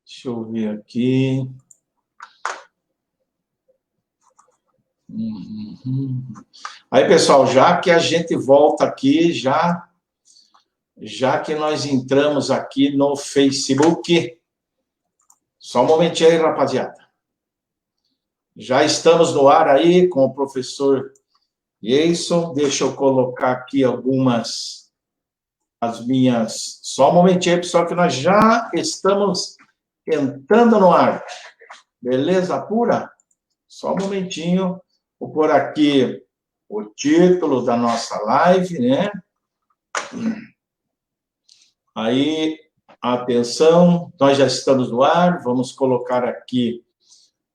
Deixa eu ver aqui. Aí, pessoal, já que a gente volta aqui, já que nós entramos aqui no Facebook, só um momentinho aí, rapaziada. Já estamos no ar aí com o professor Jason. Deixa eu colocar aqui as minhas... Só um momentinho aí, pessoal, que nós já estamos entrando no ar. Beleza pura? Só um momentinho. Vou pôr aqui o título da nossa live, né? Aí, atenção, nós já estamos no ar, vamos colocar aqui,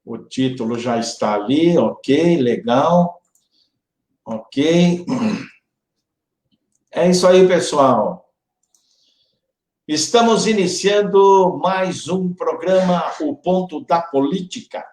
o título já está ali, ok, legal, ok. É isso aí, pessoal. Estamos iniciando mais um programa, O Ponto da Política.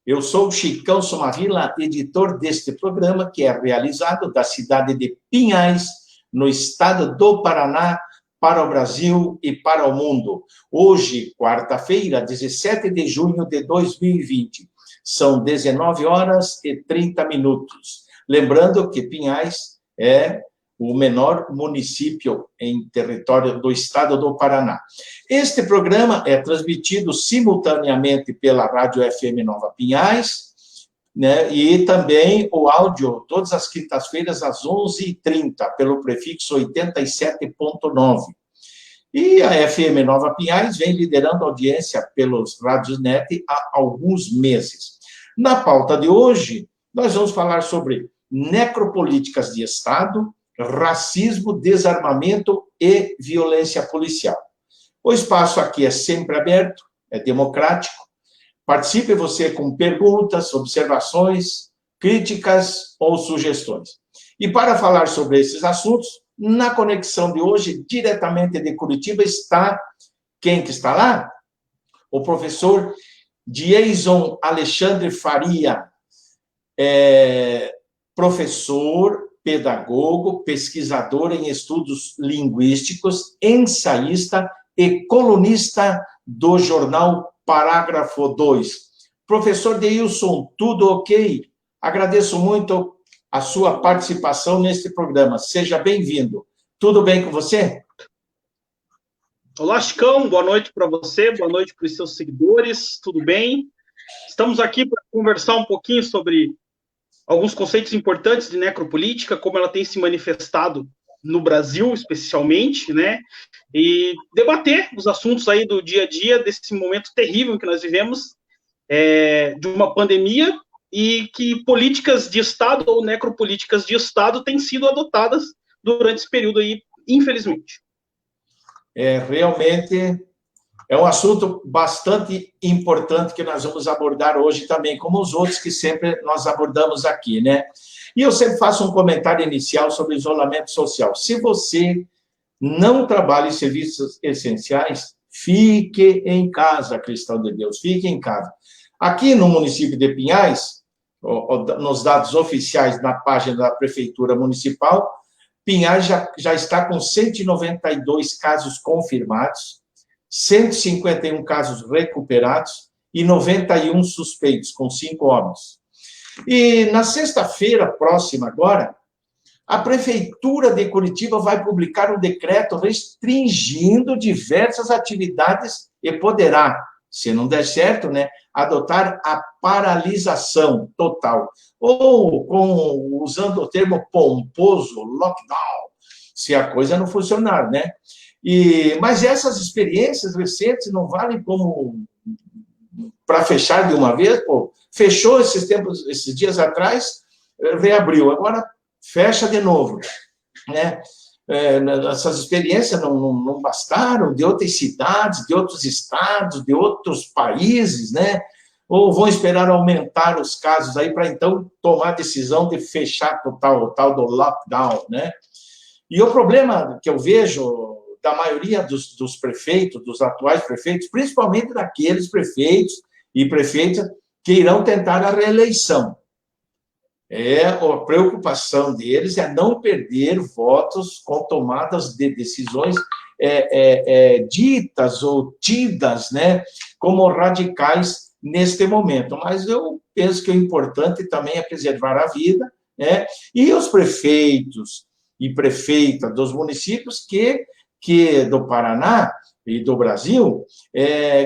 Eu sou o Chicão Somarrila, editor deste programa, que é realizado da cidade de Pinhais, no estado do Paraná, para o Brasil e para o mundo. Hoje, quarta-feira, 17 de junho de 2020. São 19 horas e 30 minutos. Lembrando que Pinhais é o menor município em território do estado do Paraná. Este programa é transmitido simultaneamente pela Rádio FM Nova Pinhais, né, e também o áudio, todas as quintas-feiras, às 11h30, pelo prefixo 87.9. E a FM Nova Pinhais vem liderando a audiência pelos rádios net há alguns meses. Na pauta de hoje, nós vamos falar sobre necropolíticas de Estado, racismo, desarmamento e violência policial. O espaço aqui é sempre aberto, é democrático. Participe você com perguntas, observações, críticas ou sugestões. E para falar sobre esses assuntos, na conexão de hoje, diretamente de Curitiba, está quem que está lá? O professor Jason Alexandre Faria, professor, pedagogo, pesquisador em estudos linguísticos, ensaísta e colunista do jornal Parágrafo 2. Professor Deilson, tudo ok? Agradeço muito a sua participação neste programa. Seja bem-vindo. Tudo bem com você? Olá, Chicão. Boa noite para você, boa noite para os seus seguidores. Tudo bem? Estamos aqui para conversar um pouquinho sobre alguns conceitos importantes de necropolítica, como ela tem se manifestado no Brasil, especialmente, né? E debater os assuntos aí do dia a dia, desse momento terrível que nós vivemos, de uma pandemia, e que políticas de Estado ou necropolíticas de Estado têm sido adotadas durante esse período aí, infelizmente. Realmente é um assunto bastante importante que nós vamos abordar hoje também, como os outros que sempre nós abordamos aqui, né? E eu sempre faço um comentário inicial sobre isolamento social. Se você não trabalha em serviços essenciais, fique em casa, cristão de Deus, fique em casa. Aqui no município de Pinhais, nos dados oficiais na página da Prefeitura Municipal, Pinhais já está com 192 casos confirmados, 151 casos recuperados e 91 suspeitos, com 5 óbitos. E na sexta-feira próxima agora, a Prefeitura de Curitiba vai publicar um decreto restringindo diversas atividades e poderá, se não der certo, né, adotar a paralisação total, ou usando o termo pomposo, lockdown, se a coisa não funcionar, né? Mas essas experiências recentes não valem como para fechar de uma vez, pô, fechou esses dias atrás, reabriu, agora fecha de novo, né? Essas experiências não bastaram, de outras cidades, de outros estados, de outros países, né? Ou vão esperar aumentar os casos aí para então tomar a decisão de fechar o tal do lockdown, né? E o problema que eu vejo da maioria dos prefeitos, dos atuais prefeitos, principalmente daqueles prefeitos e prefeitas que irão tentar a reeleição. A preocupação deles é não perder votos com tomadas de decisões ditas ou tidas, né, como radicais neste momento. Mas eu penso que o importante também é preservar a vida, né? E os prefeitos e prefeitas dos municípios que do Paraná e do Brasil,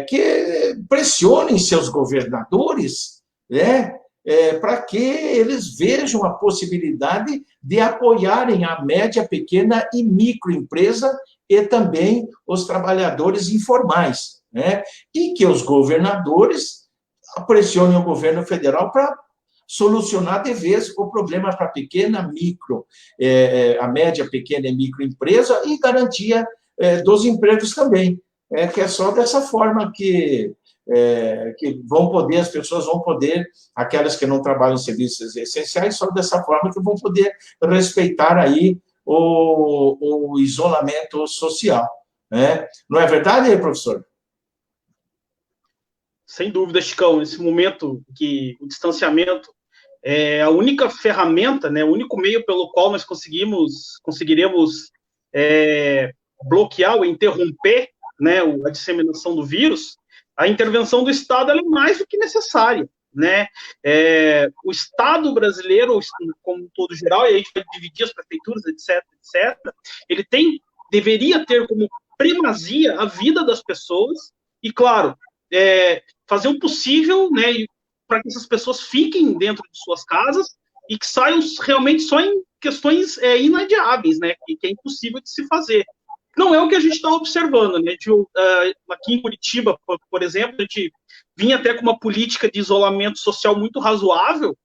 que pressionem seus governadores, né? Para que eles vejam a possibilidade de apoiarem a média, pequena e microempresa e também os trabalhadores informais, né? E que os governadores pressionem o governo federal para solucionar de vez o problema para a pequena, micro, a média, pequena e microempresa e garantia dos empregos também. Que é só dessa forma que as pessoas vão poder, aquelas que não trabalham em serviços essenciais, só dessa forma que vão poder respeitar aí o isolamento social, né? Não é verdade, professor? Sem dúvida, Chicão, nesse momento que o distanciamento é a única ferramenta, né, o único meio pelo qual nós conseguiremos bloquear ou interromper, né, a disseminação do vírus, a intervenção do Estado é mais do que necessária, né? O Estado brasileiro, como todo geral, e a gente vai dividir as prefeituras, etc., ele deveria ter como primazia a vida das pessoas e, claro, fazer o possível, né, para que essas pessoas fiquem dentro de suas casas e que saiam realmente só em questões inadiáveis, né, que é impossível de se fazer. Não é o que a gente está observando, né? Aqui em Curitiba, por exemplo, a gente vinha até com uma política de isolamento social muito razoável,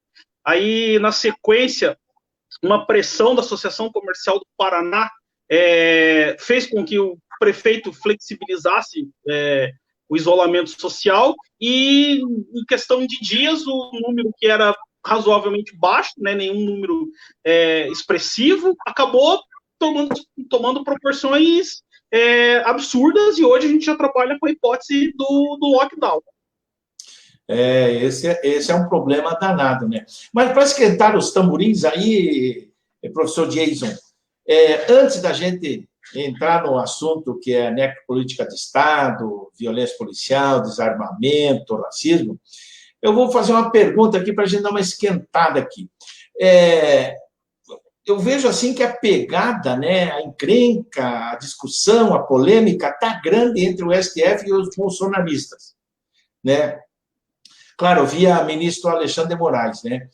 aí, na sequência, uma pressão da Associação Comercial do Paraná fez com que o prefeito flexibilizasse o isolamento social e, em questão de dias, o número que era razoavelmente baixo, né, nenhum número expressivo, acabou tomando proporções absurdas, e hoje a gente já trabalha com a hipótese do lockdown. Esse é um problema danado, né? Mas para esquentar os tamborins aí, professor Jason, antes da gente entrar no assunto que é necropolítica de Estado, violência policial, desarmamento, racismo, eu vou fazer uma pergunta aqui para a gente dar uma esquentada aqui. Eu vejo assim que a pegada, né, a encrenca, a discussão, a polêmica está grande entre o STF e os bolsonaristas, né? Claro, via ministro Alexandre de Moraes, né?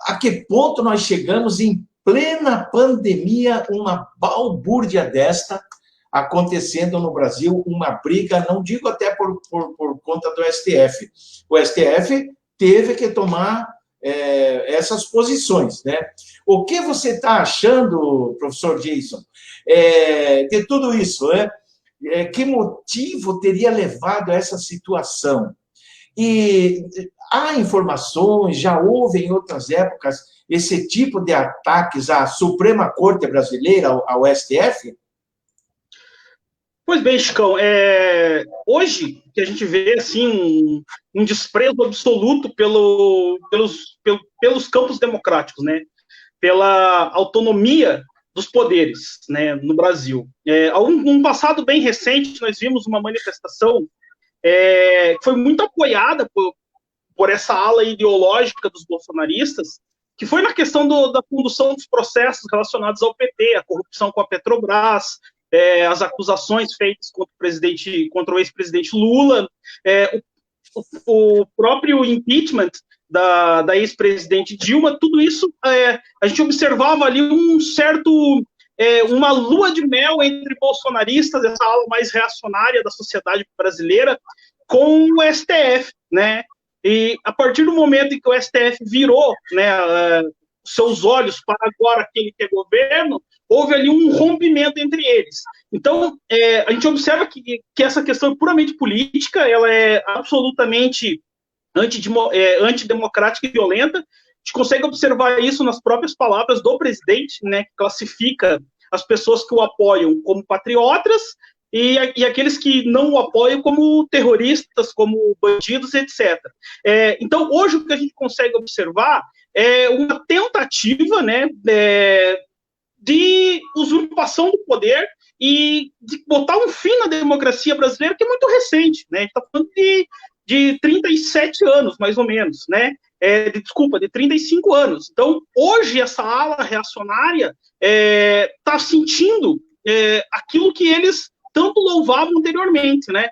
A que ponto nós chegamos em plena pandemia, uma balbúrdia desta acontecendo no Brasil, uma briga, não digo até por conta do STF. O STF teve que tomar essas posições, né? O que você está achando, professor Jason, de tudo isso, né? Que motivo teria levado a essa situação? E há informações, já houve em outras épocas esse tipo de ataques à Suprema Corte Brasileira, ao STF? Pois bem, Chicão, hoje que a gente vê assim um desprezo absoluto pelos campos democráticos, né? Pela autonomia dos poderes, né, no Brasil. Um passado bem recente, nós vimos uma manifestação que foi muito apoiada por essa ala ideológica dos bolsonaristas, que foi na questão da condução dos processos relacionados ao PT, a corrupção com a Petrobras, as acusações feitas contra o ex-presidente Lula, o próprio impeachment da ex-presidente Dilma, tudo isso, a gente observava ali uma lua de mel entre bolsonaristas, essa ala mais reacionária da sociedade brasileira, com o STF, né? E a partir do momento em que o STF virou, né, seus olhos para agora aquele que é governo, houve ali um rompimento entre eles. Então, a gente observa que essa questão é puramente política, ela é absolutamente antidemocrática e violenta. A gente consegue observar isso nas próprias palavras do presidente, né, que classifica as pessoas que o apoiam como patriotas e aqueles que não o apoiam como terroristas, como bandidos, etc. Então, hoje, o que a gente consegue observar é uma tentativa, né, de usurpação do poder e de botar um fim na democracia brasileira, que é muito recente, né? A gente está falando de 37 anos, mais ou menos, né? De 35 anos. Então, hoje, essa ala reacionária está sentindo aquilo que eles tanto louvavam anteriormente, né?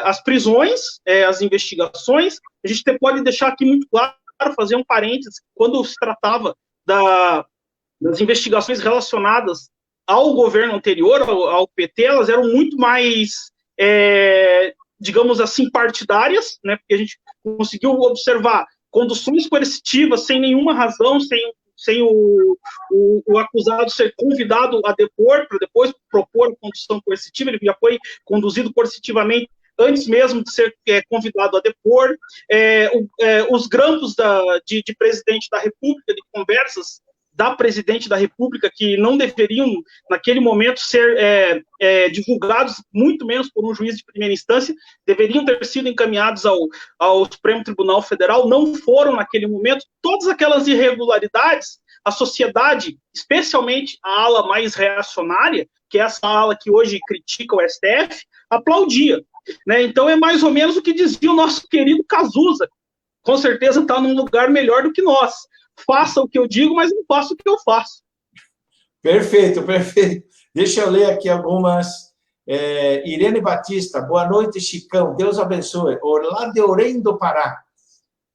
As prisões, as investigações. A gente pode deixar aqui muito claro, fazer um parênteses, quando se tratava das investigações relacionadas ao governo anterior, ao PT, elas eram muito mais, digamos assim, partidárias, né? Porque a gente conseguiu observar conduções coercitivas sem nenhuma razão, sem o acusado ser convidado a depor, para depois propor a condução coercitiva. Ele já foi conduzido coercitivamente antes mesmo de ser convidado a depor. Os grampos de presidente da República, de conversas da presidente da República, que não deveriam, naquele momento, ser divulgados, muito menos por um juiz de primeira instância, deveriam ter sido encaminhados ao Supremo Tribunal Federal, não foram naquele momento. Todas aquelas irregularidades, a sociedade, especialmente a ala mais reacionária, que é essa ala que hoje critica o STF, aplaudia, né? Então é mais ou menos o que dizia o nosso querido Cazuza, com certeza está num lugar melhor do que nós. Faça o que eu digo, mas não faça o que eu faço. Perfeito, perfeito. Deixa eu ler aqui algumas. Irene Batista, boa noite, Chicão. Deus abençoe. Lá de Orem do Pará.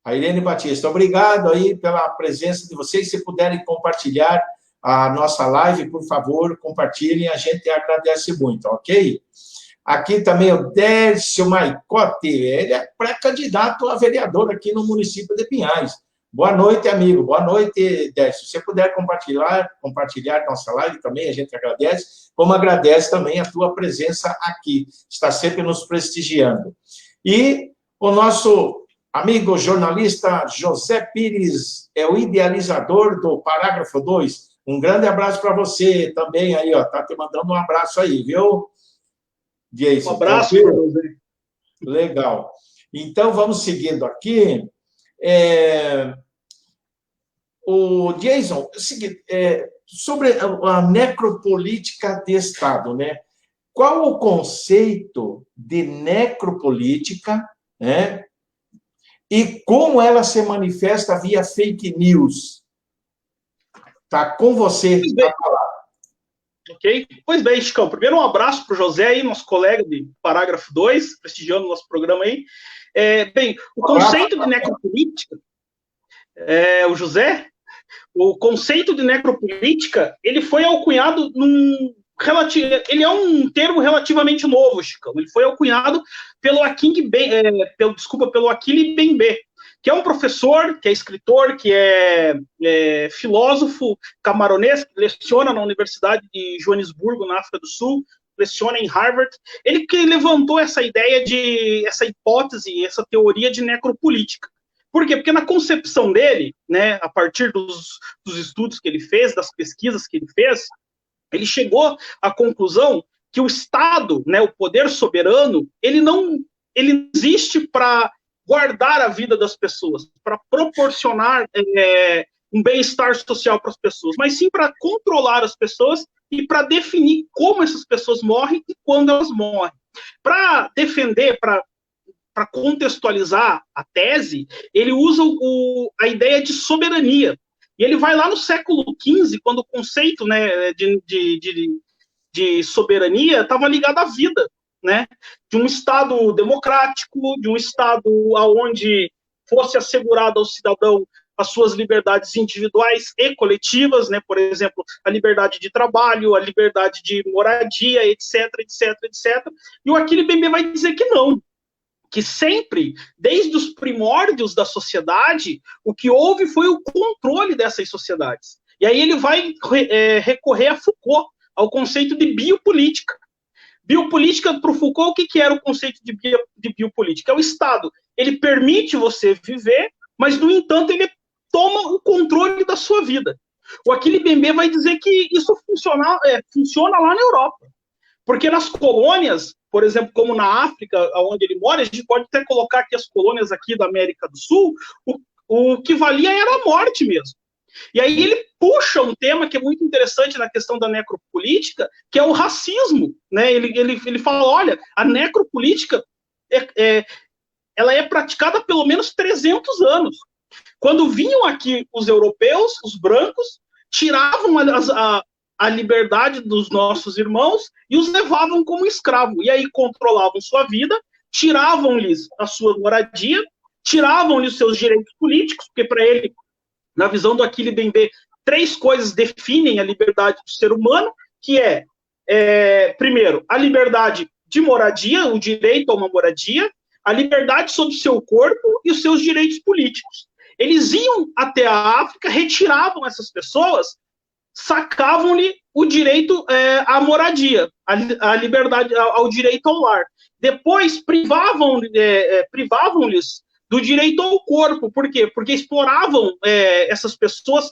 A Irene Batista, obrigado aí pela presença de vocês. Se puderem compartilhar a nossa live, por favor, compartilhem. A gente agradece muito, ok? Aqui também o Dércio Maicote. Ele é pré-candidato a vereador aqui no município de Pinhais. Boa noite, amigo. Boa noite, Décio. Se você puder compartilhar nossa live também, a gente agradece, como agradece também a tua presença aqui. Está sempre nos prestigiando. E o nosso amigo jornalista José Pires é o idealizador do Parágrafo 2. Um grande abraço para você também aí, ó. Tá te mandando um abraço aí, viu, Jason? Um abraço, José. Legal. Então, vamos seguindo aqui. O Jason, é o seguinte, sobre a necropolítica de Estado, né? Qual o conceito de necropolítica, né? E como ela se manifesta via fake news? Tá com você a palavra. Ok? Pois bem, Chicão, primeiro um abraço para o José aí, nosso colega de Parágrafo 2, prestigiando o nosso programa aí. Bem, o conceito de necropolítica, o José, o conceito de necropolítica, ele foi alcunhado ele é um termo relativamente novo, Chicão. Ele foi alcunhado pelo Achille Mbembe, que é um professor, que é escritor, que é filósofo camaronês, que leciona na Universidade de Joanesburgo, na África do Sul, leciona em Harvard. Ele que levantou essa ideia essa hipótese, essa teoria de necropolítica. Por quê? Porque na concepção dele, né, a partir dos estudos que ele fez, das pesquisas que ele fez, ele chegou à conclusão que o Estado, né, o poder soberano, ele existe para guardar a vida das pessoas, para proporcionar um bem-estar social para as pessoas, mas sim para controlar as pessoas e para definir como essas pessoas morrem e quando elas morrem. Para defender, para contextualizar a tese, ele usa a ideia de soberania. E ele vai lá no século XV, quando o conceito, né, de soberania estava ligado à vida, né, de um Estado democrático, de um Estado onde fosse assegurado ao cidadão as suas liberdades individuais e coletivas, né, por exemplo, a liberdade de trabalho, a liberdade de moradia, etc, etc, etc. E o Achille Mbembe vai dizer que não, que sempre, desde os primórdios da sociedade, o que houve foi o controle dessas sociedades. E aí ele vai recorrer a Foucault, ao conceito de biopolítica. Biopolítica, para o Foucault, o que era o conceito de biopolítica? É o Estado. Ele permite você viver, mas, no entanto, ele toma o controle da sua vida. O Achille Mbembe vai dizer que isso funciona lá na Europa. Porque nas colônias, por exemplo, como na África, onde ele mora, a gente pode até colocar aqui as colônias aqui da América do Sul, o que valia era a morte mesmo. E aí ele puxa um tema que é muito interessante na questão da necropolítica, que é o racismo, né? Ele fala, olha, a necropolítica ela é praticada há pelo menos 300 anos. Quando vinham aqui os europeus, os brancos, tiravam a liberdade dos nossos irmãos e os levavam como escravo. E aí controlavam sua vida, tiravam-lhes a sua moradia, tiravam-lhes os seus direitos políticos, porque para ele, na visão do Achille Mbembe, 3 coisas definem a liberdade do ser humano, que primeiro, a liberdade de moradia, o direito a uma moradia, a liberdade sobre o seu corpo e os seus direitos políticos. Eles iam até a África, retiravam essas pessoas, sacavam-lhe o direito à moradia, à liberdade, ao direito ao lar. Depois privavam-lhes do direito ao corpo. Por quê? Porque exploravam essas pessoas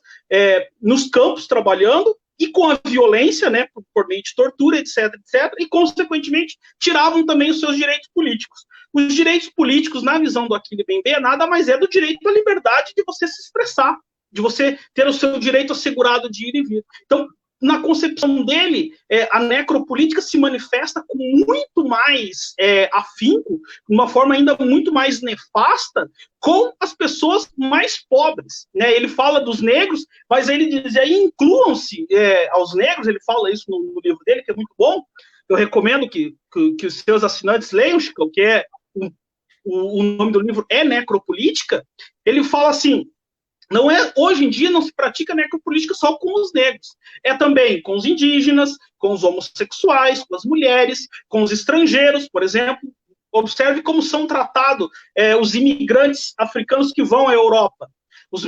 nos campos trabalhando e com a violência, né, por meio de tortura, etc., e, consequentemente, tiravam também os seus direitos políticos. Os direitos políticos, na visão do Achille Mbembe, nada mais é do direito à liberdade de você se expressar, de você ter o seu direito assegurado de ir e vir. Então, na concepção dele, a necropolítica se manifesta com muito mais afinco, de uma forma ainda muito mais nefasta, com as pessoas mais pobres, né? Ele fala dos negros, mas ele diz, aí incluam-se aos negros, ele fala isso no livro dele, que é muito bom, eu recomendo que os seus assinantes leiam, Chico, que o nome do livro é Necropolítica. Ele fala assim, hoje em dia não se pratica necropolítica só com os negros, também com os indígenas, com os homossexuais, com as mulheres, com os estrangeiros, por exemplo. Observe como são tratados os imigrantes africanos que vão à Europa, os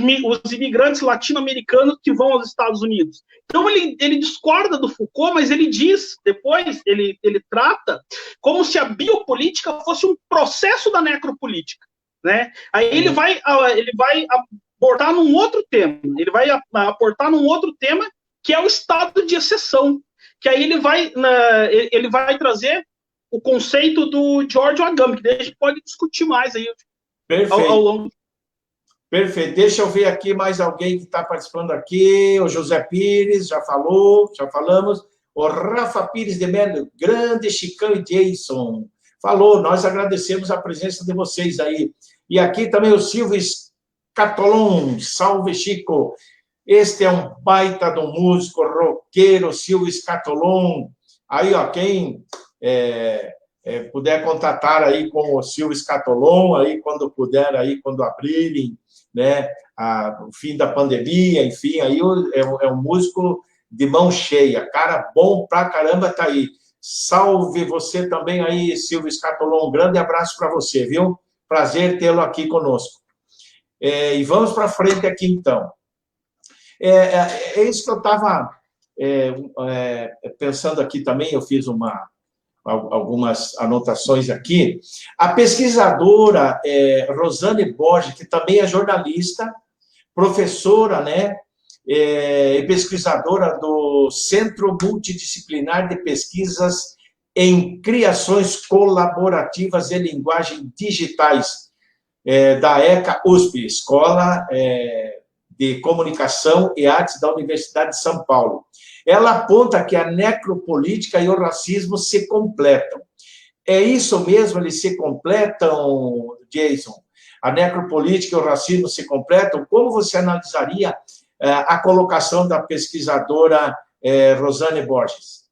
imigrantes latino-americanos que vão aos Estados Unidos. Então ele discorda do Foucault, mas ele diz, depois ele trata como se a biopolítica fosse um processo da necropolítica, né? Aí ele vai aportar num outro tema, que é o estado de exceção, que aí ele vai trazer o conceito do Giorgio Agamben, que a gente pode discutir mais aí ao longo. Perfeito. Deixa eu ver aqui mais alguém que está participando aqui. O José Pires, já falamos. O Rafa Pires de Melo, grande Chicão e Jason. Falou, nós agradecemos a presença de vocês aí. E aqui também o Silvio Scatolon, salve Chico. Este é um baita do músico, roqueiro, Silvio Scatolon. Aí, ó, quem puder contatar aí com o Silvio Scatolon, aí quando puder, aí quando abrirem, né, o fim da pandemia, enfim, aí é um músico de mão cheia, cara bom pra caramba, tá aí. Salve você também aí, Silvio Scatolon, um grande abraço para você, viu? Prazer tê-lo aqui conosco. E vamos para frente aqui, então. É isso que eu estava pensando aqui também, eu fiz algumas anotações aqui. A pesquisadora Rosane Borges, que também é jornalista, professora, né, e pesquisadora do Centro Multidisciplinar de Pesquisas em Criações Colaborativas e Linguagem Digitais, da ECA USP, Escola de Comunicação e Artes da Universidade de São Paulo. Ela aponta que a necropolítica e o racismo se completam. É isso mesmo, eles se completam, Jason? A necropolítica e o racismo se completam? Como você analisaria a colocação da pesquisadora Rosane Borges?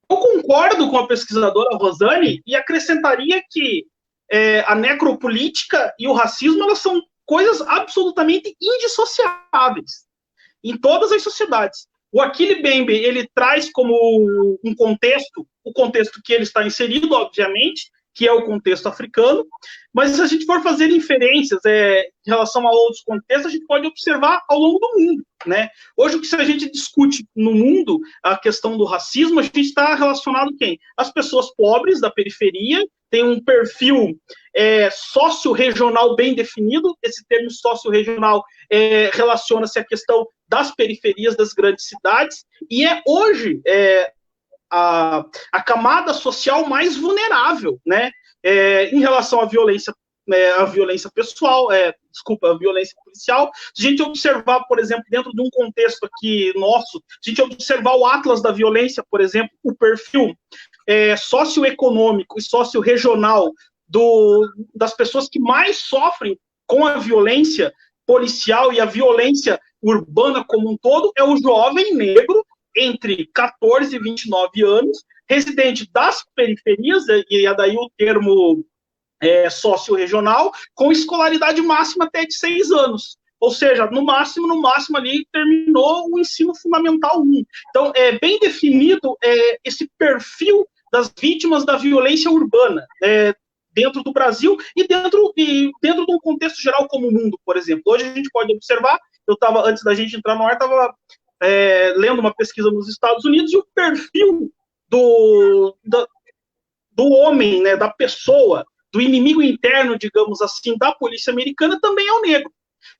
Eu concordo com a pesquisadora Rosane e acrescentaria que a necropolítica e o racismo, elas são coisas absolutamente indissociáveis em todas as sociedades. O Achille Mbembe, ele traz como um contexto, o contexto que ele está inserido, obviamente, que é o contexto africano, mas se a gente for fazer inferências em relação a outros contextos, a gente pode observar ao longo do mundo, né? Hoje, se a gente discute no mundo a questão do racismo, a gente está relacionado quem? As pessoas pobres da periferia, tem um perfil socio-regional bem definido, esse termo socio-regional relaciona-se à questão das periferias das grandes cidades, e hoje a camada social mais vulnerável, né, em relação à violência a violência pessoal, a violência policial. Se a gente observar, por exemplo, dentro de um contexto aqui nosso, se a gente observar o Atlas da Violência, por exemplo, o perfil socioeconômico e socio-regional das pessoas que mais sofrem com a violência policial e a violência urbana como um todo, é o jovem negro entre 14 e 29 anos, residente das periferias, e é daí o termo socio-regional, com escolaridade máxima até de 6 anos. Ou seja, no máximo ali, terminou o ensino fundamental 1. Então, é bem definido esse perfil das vítimas da violência urbana, dentro do Brasil e dentro de um contexto geral como o mundo, por exemplo. Hoje a gente pode observar, antes da gente entrar no ar, estava lendo uma pesquisa nos Estados Unidos, e o perfil do homem, né, da pessoa, do inimigo interno, digamos assim, da polícia americana também é o negro.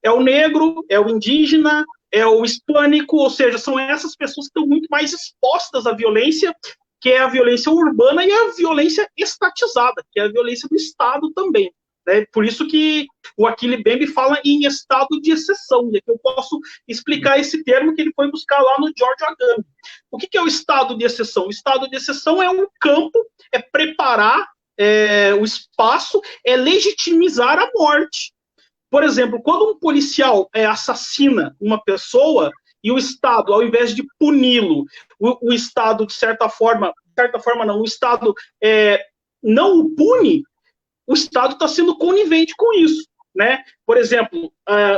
É o negro, é o indígena, é o hispânico, ou seja, são essas pessoas que estão muito mais expostas à violência, que é a violência urbana e a violência estatizada, que é a violência do Estado também. Né? Por isso que o Achille Mbembe fala em estado de exceção, e aqui eu posso explicar esse termo que ele foi buscar lá no George Agamben. O que é o estado de exceção? O estado de exceção é um campo, é preparar o espaço, é legitimizar a morte. Por exemplo, quando um policial assassina uma pessoa e o Estado, ao invés de puni-lo, o Estado, de certa forma não, o Estado não o pune, o Estado está sendo conivente com isso. Né? Por exemplo,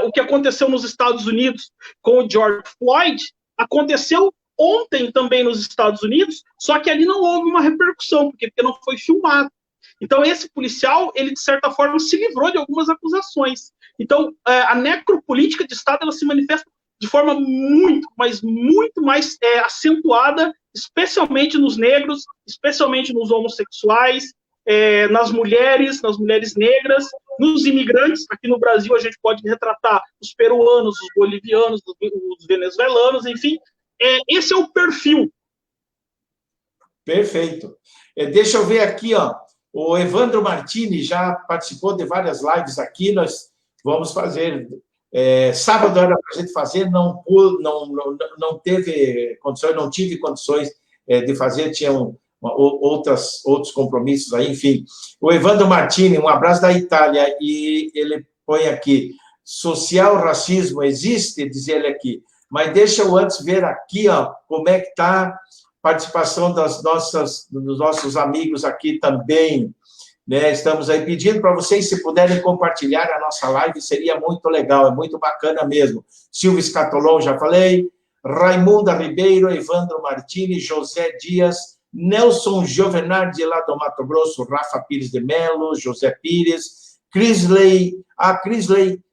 o que aconteceu nos Estados Unidos com o George Floyd, aconteceu ontem também nos Estados Unidos, só que ali não houve uma repercussão, porque não foi filmado. Então, esse policial, ele, de certa forma, se livrou de algumas acusações. Então, a necropolítica de Estado, ela se manifesta de forma muito, mas muito mais acentuada, especialmente nos negros, especialmente nos homossexuais, nas mulheres negras, nos imigrantes. Aqui no Brasil, a gente pode retratar os peruanos, os bolivianos, os venezuelanos, enfim. Esse é o perfil. Perfeito. Deixa eu ver aqui, ó. O Evandro Martini já participou de várias lives aqui, nós vamos fazer. Sábado era para a gente fazer, não teve condições, não tive condições de fazer, tinham outros compromissos aí, enfim. O Evandro Martini, um abraço da Itália, e ele põe aqui, social racismo existe, diz ele aqui, mas deixa eu antes ver aqui, ó, como é que está participação dos nossos amigos aqui também, né? Estamos aí pedindo para vocês, se puderem compartilhar a nossa live, seria muito legal, é muito bacana mesmo. Silvio Scatolon, já falei, Raimunda Ribeiro, Evandro Martini, José Dias, Nelson Giovenardi, lá do Mato Grosso, Rafa Pires de Melo, José Pires, Crisley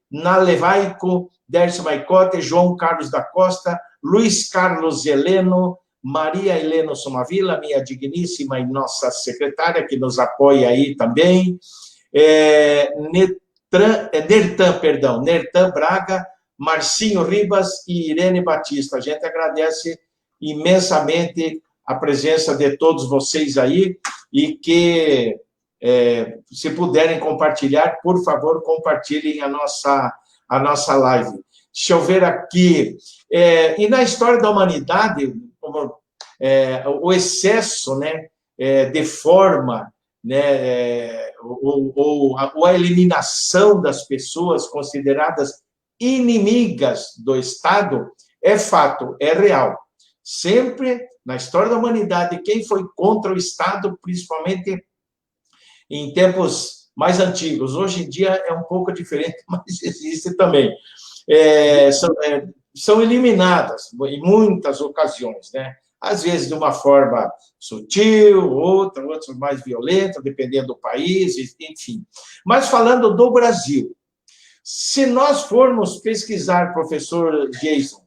Nalevaico, Dércio Maicote, João Carlos da Costa, Luiz Carlos Heleno, Maria Helena Somavila, minha digníssima e nossa secretária, que nos apoia aí também, Nertan Braga, Marcinho Ribas e Irene Batista. A gente agradece imensamente a presença de todos vocês aí, e que, se puderem compartilhar, por favor, compartilhem a nossa live. Deixa eu ver aqui. E na história da humanidade, o excesso, né, deforma, né, ou a eliminação das pessoas consideradas inimigas do Estado é fato, é real. Sempre, na história da humanidade, quem foi contra o Estado, principalmente em tempos mais antigos, hoje em dia é um pouco diferente, mas existe também, são eliminadas em muitas ocasiões, né? Às vezes de uma forma sutil, outras mais violenta, dependendo do país, enfim. Mas falando do Brasil, se nós formos pesquisar, professor Jason,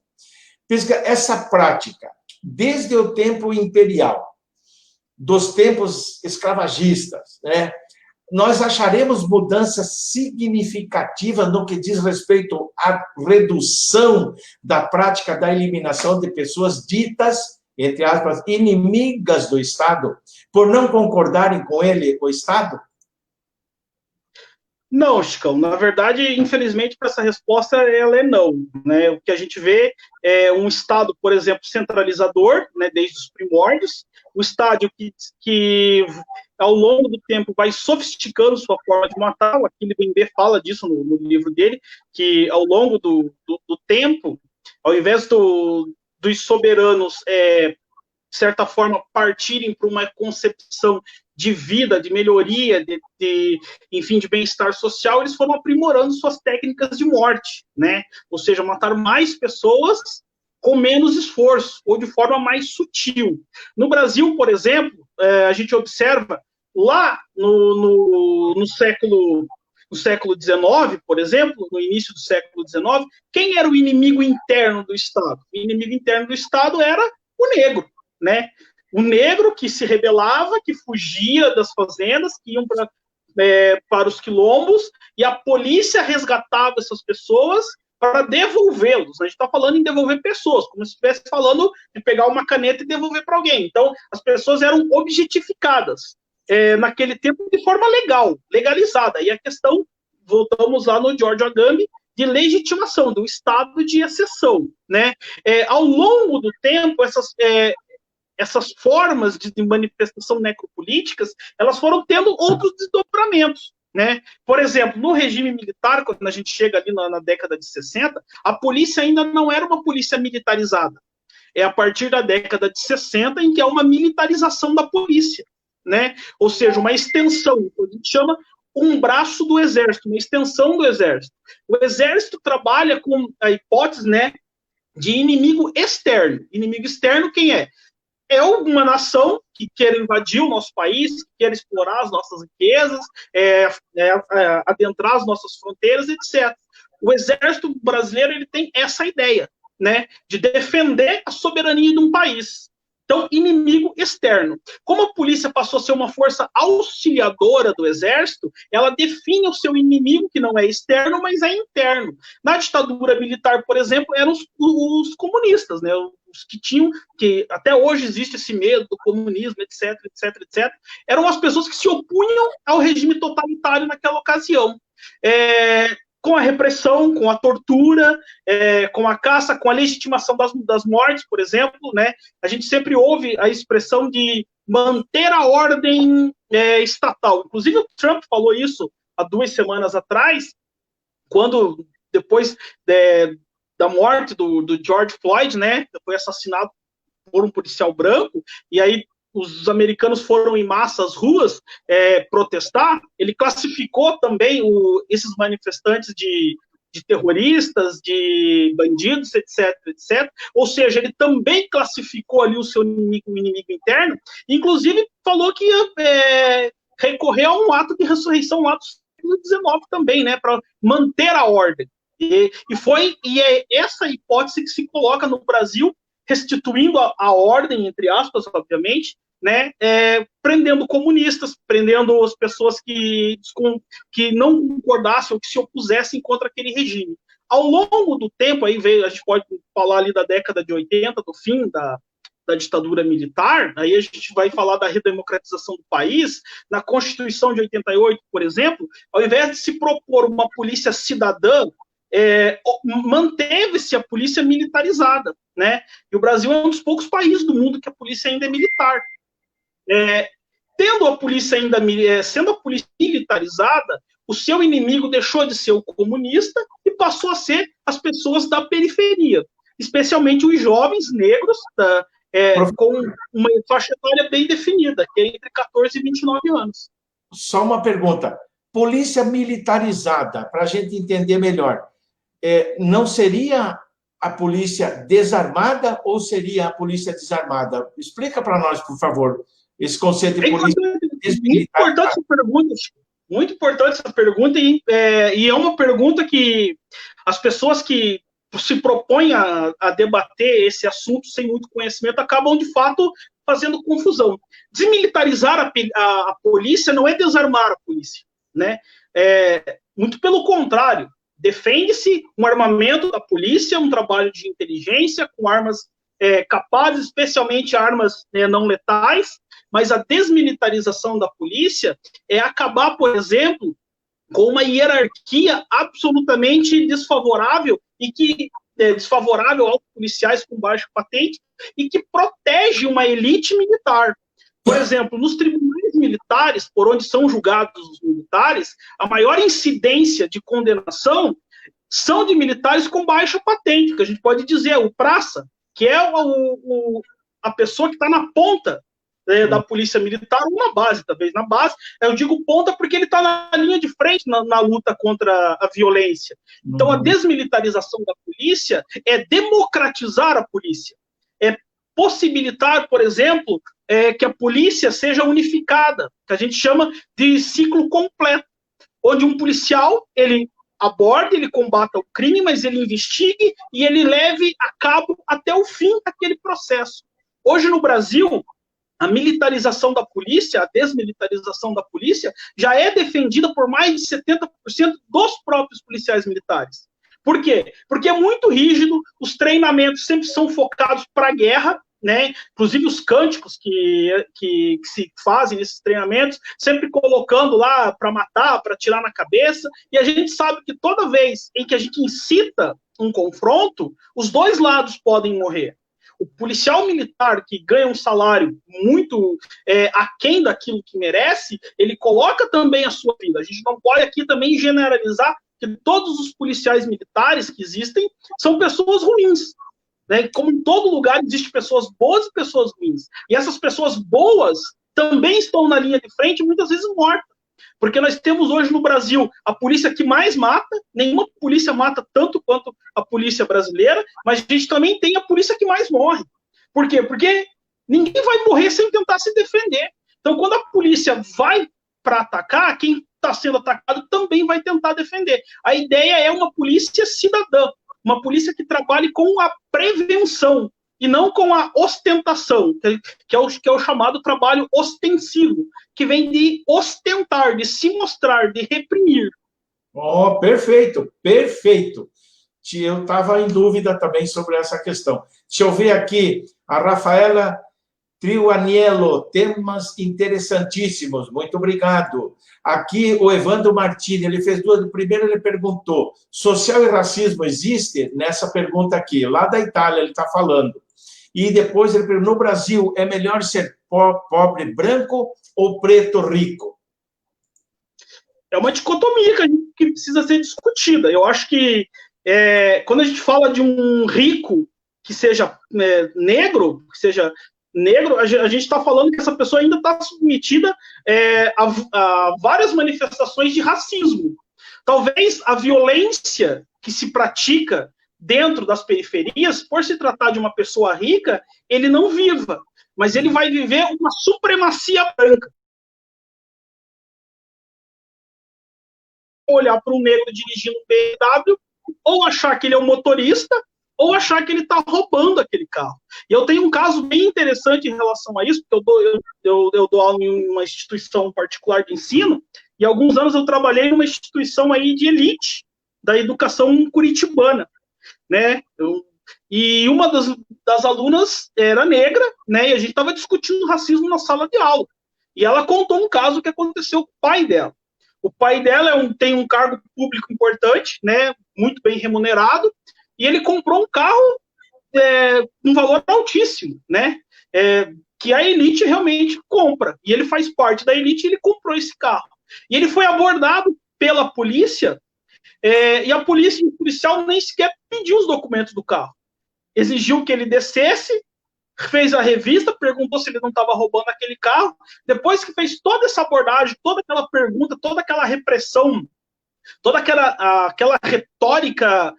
essa prática, desde o tempo imperial, dos tempos escravagistas, né, nós acharemos mudanças significativas no que diz respeito à redução da prática da eliminação de pessoas ditas, entre aspas, inimigas do Estado, por não concordarem com ele, o Estado? Não, Chicão, na verdade, infelizmente, para essa resposta, ela é não, né? O que a gente vê é um Estado, por exemplo, centralizador, né, desde os primórdios, o Estado que ao longo do tempo vai sofisticando sua forma de matar, o Achille Mbembe fala disso no livro dele, que ao longo do tempo, ao invés dos soberanos de certa forma, partirem para uma concepção de vida, de melhoria, enfim, de bem-estar social, eles foram aprimorando suas técnicas de morte, né? Ou seja, matar mais pessoas com menos esforço, ou de forma mais sutil. No Brasil, por exemplo, a gente observa lá no século XIX, por exemplo, no início do século XIX, quem era o inimigo interno do Estado? O inimigo interno do Estado era o negro, né? O negro que se rebelava, que fugia das fazendas, que iam para os quilombos, e a polícia resgatava essas pessoas para devolvê-los. A gente está falando em devolver pessoas, como se estivesse falando de pegar uma caneta e devolver para alguém. Então, as pessoas eram objetificadas naquele tempo de forma legal, legalizada. E a questão, voltamos lá no George Agamben, de legitimação, do estado de exceção, né? Ao longo do tempo, essas formas de manifestação necropolíticas, elas foram tendo outros desdobramentos, né? Por exemplo, no regime militar, quando a gente chega ali na década de 60, a polícia ainda não era uma polícia militarizada. É a partir da década de 60 em que há uma militarização da polícia, né? Ou seja, uma extensão, a gente chama um braço do exército, uma extensão do exército. O exército trabalha com a hipótese, né, de inimigo externo. Inimigo externo quem é? É uma nação que quer invadir o nosso país, que quer explorar as nossas riquezas, adentrar as nossas fronteiras, etc. O exército brasileiro ele tem essa ideia, né, de defender a soberania de um país. Então, inimigo externo. Como a polícia passou a ser uma força auxiliadora do exército, ela define o seu inimigo, que não é externo, mas é interno. Na ditadura militar, por exemplo, eram os comunistas, né? Os que tinham, que até hoje existe esse medo do comunismo, etc, etc, etc, eram as pessoas que se opunham ao regime totalitário naquela ocasião. Com a repressão, com a tortura, com a caça, com a legitimação das mortes, por exemplo, né? A gente sempre ouve a expressão de manter a ordem estatal. Inclusive, o Trump falou isso há 2 semanas atrás, quando, depois da morte do George Floyd, né? Foi assassinado por um policial branco, e aí os americanos foram em massa às ruas protestar. Ele classificou também esses manifestantes de terroristas, de bandidos, etc, etc. Ou seja, ele também classificou ali o seu inimigo interno, inclusive falou que ia recorrer a um ato de ressurreição lá do século XIX também, né, para manter a ordem. E é essa hipótese que se coloca no Brasil, restituindo a ordem, entre aspas, obviamente, né, prendendo comunistas, prendendo as pessoas que não concordassem ou que se opusessem contra aquele regime. Ao longo do tempo, aí a gente pode falar ali da década de 80, do fim da ditadura militar, aí a gente vai falar da redemocratização do país. Na Constituição de 88, por exemplo, ao invés de se propor uma polícia cidadã, manteve-se a polícia militarizada, né? E o Brasil é um dos poucos países do mundo que a polícia ainda é militar. Tendo a polícia ainda sendo a polícia militarizada, o seu inimigo deixou de ser o comunista e passou a ser as pessoas da periferia, especialmente os jovens negros, com uma faixa etária bem definida, que é entre 14 e 29 anos. Só uma pergunta. Polícia militarizada, para a gente entender melhor, não seria a polícia desarmada ou seria a polícia desarmada? Explica para nós, por favor, esse conceito de polícia desmilitarizada. Muito importante essa pergunta, e é uma pergunta que as pessoas que se propõem a debater esse assunto sem muito conhecimento acabam, de fato, fazendo confusão. Desmilitarizar a polícia não é desarmar a polícia, né? Muito pelo contrário, defende-se um armamento da polícia, um trabalho de inteligência com armas capazes, especialmente armas não letais, mas a desmilitarização da polícia é acabar, por exemplo, com uma hierarquia absolutamente desfavorável e que desfavorável aos policiais com baixa patente e que protege uma elite militar. Por exemplo, nos tribunais militares, por onde são julgados os militares, a maior incidência de condenação são de militares com baixa patente, que a gente pode dizer, o praça, que é a pessoa que está na ponta da polícia militar, ou na base, talvez na base. Eu digo ponta porque ele está na linha de frente na luta contra a violência. Então, a desmilitarização da polícia é democratizar a polícia, é possibilitar, por exemplo, que a polícia seja unificada, que a gente chama de ciclo completo, onde um policial, ele aborda, ele combata o crime, mas ele investigue e ele leve a cabo até o fim aquele processo. Hoje, no Brasil, a militarização da polícia, a desmilitarização da polícia, já é defendida por mais de 70% dos próprios policiais militares. Por quê? Porque é muito rígido, os treinamentos sempre são focados para a guerra, né? Inclusive os cânticos que se fazem nesses treinamentos, sempre colocando lá para matar, para tirar na cabeça, e a gente sabe que toda vez em que a gente incita um confronto, os dois lados podem morrer. O policial militar que ganha um salário muito aquém daquilo que merece, ele coloca também a sua vida. A gente não pode aqui também generalizar que todos os policiais militares que existem são pessoas ruins. Né? Como em todo lugar, existem pessoas boas e pessoas ruins. E essas pessoas boas também estão na linha de frente, muitas vezes mortas. Porque nós temos hoje no Brasil a polícia que mais mata, nenhuma polícia mata tanto quanto a polícia brasileira, mas a gente também tem a polícia que mais morre. Por quê? Porque ninguém vai morrer sem tentar se defender. Então, quando a polícia vai para atacar, quem está sendo atacado também vai tentar defender. A ideia é uma polícia cidadã, uma polícia que trabalhe com a prevenção e não com a ostentação, que é o chamado trabalho ostensivo, que vem de ostentar, de se mostrar, de reprimir. Oh, perfeito, perfeito. Eu estava em dúvida também sobre essa questão. Deixa eu ver aqui, a Rafaela Triuaniello, temas interessantíssimos, muito obrigado. Aqui o Evandro Martini, ele fez duas. Primeiro ele perguntou, social e racismo existe? Nessa pergunta aqui, lá da Itália ele está falando. E depois ele perguntou, no Brasil, é melhor ser pobre branco ou preto rico? É uma dicotomia que precisa ser discutida. Eu acho que quando a gente fala de um rico que seja negro, a gente está falando que essa pessoa ainda está submetida a várias manifestações de racismo. Talvez a violência que se pratica dentro das periferias, por se tratar de uma pessoa rica, ele não viva, mas ele vai viver uma supremacia branca. Olhar para um negro dirigindo um BMW, ou achar que ele é um motorista, ou achar que ele está roubando aquele carro. E eu tenho um caso bem interessante em relação a isso, porque eu dou aula em uma instituição particular de ensino, e há alguns anos eu trabalhei numa instituição aí de elite da educação curitibana, né? E uma das alunas era negra, né? E a gente estava discutindo racismo na sala de aula. E ela contou um caso que aconteceu com o pai dela. O pai dela tem um cargo público importante, né? Muito bem remunerado, e ele comprou um carro um valor altíssimo, né? Que a elite realmente compra. E ele faz parte da elite e ele comprou esse carro. E ele foi abordado pela polícia, e o policial nem sequer pediu os documentos do carro. Exigiu que ele descesse, fez a revista, perguntou se ele não estava roubando aquele carro. Depois que fez toda essa abordagem, toda aquela pergunta, toda aquela repressão, toda aquela retórica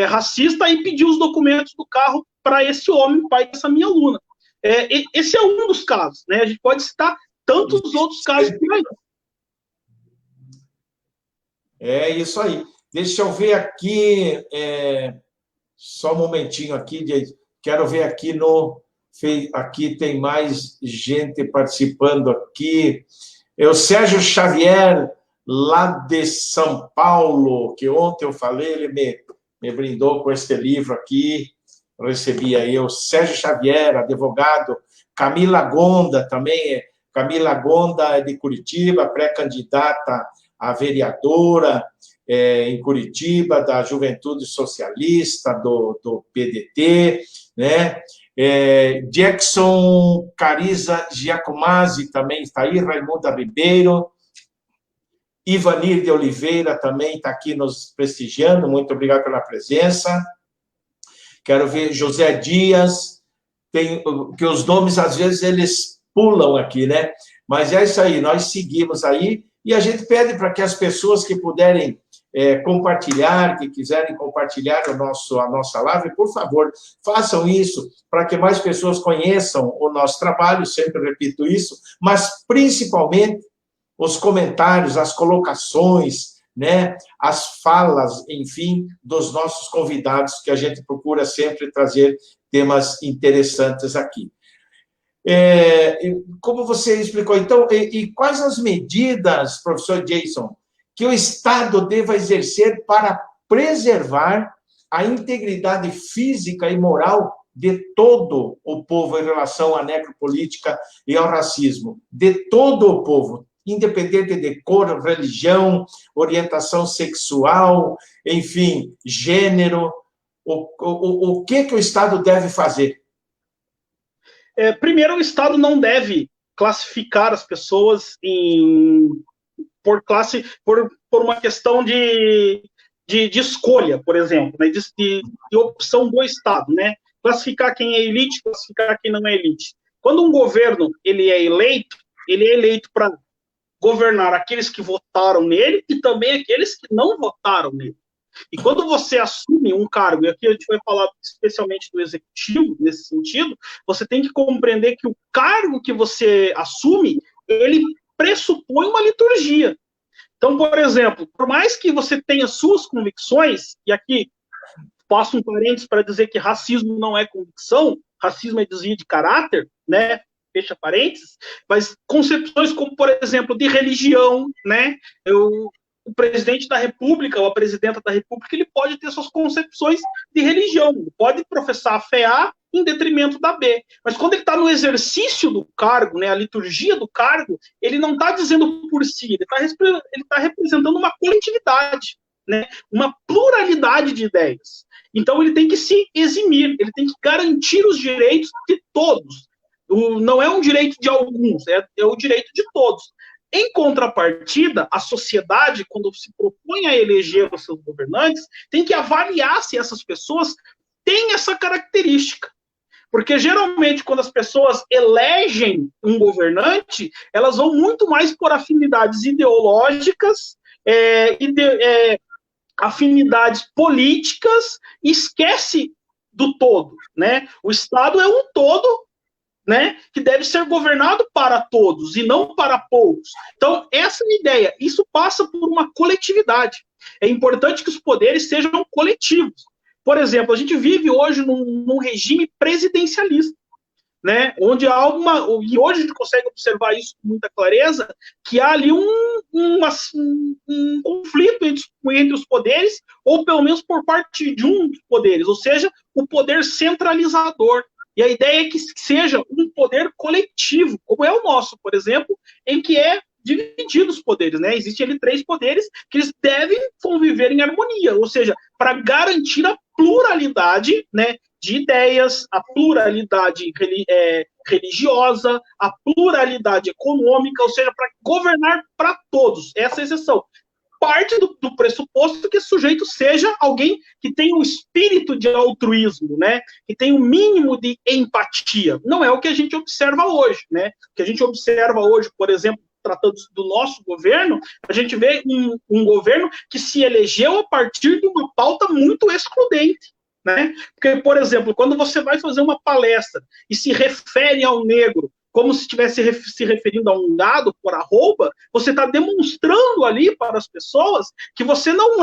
racista, e pediu os documentos do carro para esse homem, pai dessa minha aluna. Esse é um dos casos, né? A gente pode citar tantos outros casos por aí. É isso aí. Deixa eu ver aqui, só um momentinho aqui, quero ver aqui aqui tem mais gente participando aqui. O Sérgio Xavier, lá de São Paulo, que ontem eu falei, ele me brindou com este livro aqui, recebi aí o Sérgio Xavier, advogado, Camila Gonda também, Camila Gonda é de Curitiba, pré-candidata a vereadora em Curitiba, da Juventude Socialista, do PDT, né? Jackson Cariza Giacomazzi também está aí, Raimunda Ribeiro, Ivanir de Oliveira também está aqui nos prestigiando, muito obrigado pela presença. Quero ver José Dias, que os nomes, às vezes, eles pulam aqui, né? Mas é isso aí, nós seguimos aí, e a gente pede para que as pessoas que puderem compartilhar, que quiserem compartilhar a nossa live, por favor, façam isso, para que mais pessoas conheçam o nosso trabalho, sempre repito isso, mas, principalmente, os comentários, as colocações, né, as falas, enfim, dos nossos convidados, que a gente procura sempre trazer temas interessantes aqui. Como você explicou, então, e quais as medidas, professor Jason, que o Estado deva exercer para preservar a integridade física e moral de todo o povo em relação à necropolítica e ao racismo? De todo o povo, independente de cor, religião, orientação sexual, enfim, gênero. O que o Estado deve fazer? Primeiro, o Estado não deve classificar as pessoas por classe, por uma questão de escolha, por exemplo, né, de opção do Estado, né? Classificar quem é elite, classificar quem não é elite. Quando um governo ele é eleito para governar aqueles que votaram nele e também aqueles que não votaram nele. E quando você assume um cargo, e aqui a gente vai falar especialmente do executivo, nesse sentido, você tem que compreender que o cargo que você assume, ele pressupõe uma liturgia. Então, por exemplo, por mais que você tenha suas convicções, e aqui passo um parênteses para dizer que racismo não é convicção, racismo é desvio de caráter, né? Fecha parênteses, mas concepções como, por exemplo, de religião, né? O presidente da República ou a presidenta da República, ele pode ter suas concepções de religião, pode professar a fé A em detrimento da B. Mas quando ele está no exercício do cargo, né, a liturgia do cargo, ele não está dizendo por si, ele está representando uma coletividade, né, uma pluralidade de ideias. Então ele tem que se eximir, ele tem que garantir os direitos de todos. Não é um direito de alguns, é o direito de todos. Em contrapartida, a sociedade, quando se propõe a eleger os seus governantes, tem que avaliar se essas pessoas têm essa característica. Porque, geralmente, quando as pessoas elegem um governante, elas vão muito mais por afinidades ideológicas, afinidades políticas, e esquece do todo, né? O Estado é um todo, né, que deve ser governado para todos e não para poucos. Então, essa é a ideia. Isso passa por uma coletividade. É importante que os poderes sejam coletivos. Por exemplo, a gente vive hoje num regime presidencialista, né, onde há e hoje a gente consegue observar isso com muita clareza, que há ali um conflito entre os poderes, ou pelo menos por parte de um dos poderes, ou seja, o poder centralizador. E a ideia é que seja um poder coletivo, como é o nosso, por exemplo, em que é dividido os poderes, né? Existem ali 3 poderes que eles devem conviver em harmonia, ou seja, para garantir a pluralidade, né, de ideias, a pluralidade religiosa, a pluralidade econômica, ou seja, para governar para todos. Essa é a exceção. Parte do pressuposto que esse sujeito seja alguém que tenha um espírito de altruísmo, né? Que tenha um mínimo de empatia. Não é o que a gente observa hoje, né? O que a gente observa hoje, por exemplo, tratando do nosso governo, a gente vê um governo que se elegeu a partir de uma pauta muito excludente, né? Porque, por exemplo, quando você vai fazer uma palestra e se refere ao negro como se estivesse se referindo a um gado por arroba, você está demonstrando ali para as pessoas que você não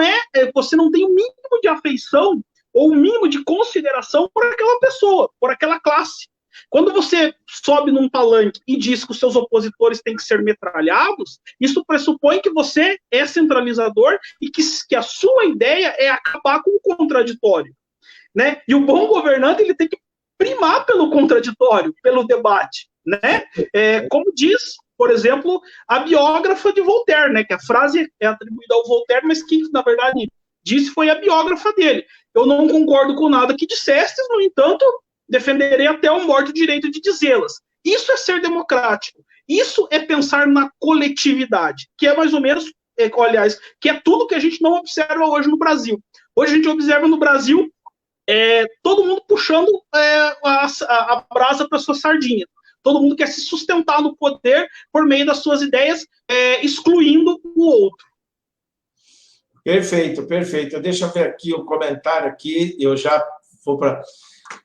tem o mínimo de afeição ou o mínimo de consideração por aquela pessoa, por aquela classe. Quando você sobe num palanque e diz que os seus opositores têm que ser metralhados, isso pressupõe que você é centralizador e que a sua ideia é acabar com o contraditório, né? E o bom governante, ele tem que primar pelo contraditório, pelo debate, né? Como diz por exemplo, a biógrafa de Voltaire, né, que a frase é atribuída ao Voltaire, mas quem, na verdade, disse foi a biógrafa dele. Eu não concordo com nada que dissestes, no entanto, defenderei até a morte o direito de dizê-las. Isso é ser democrático. Isso é pensar na coletividade, que é mais ou menos, aliás, que é tudo que a gente não observa hoje no Brasil. Hoje a gente observa no Brasil todo mundo puxando a brasa para sua sardinha. Todo mundo quer se sustentar no poder por meio das suas ideias, excluindo o outro. Perfeito, perfeito. Deixa eu ver aqui o comentário aqui, eu já vou para...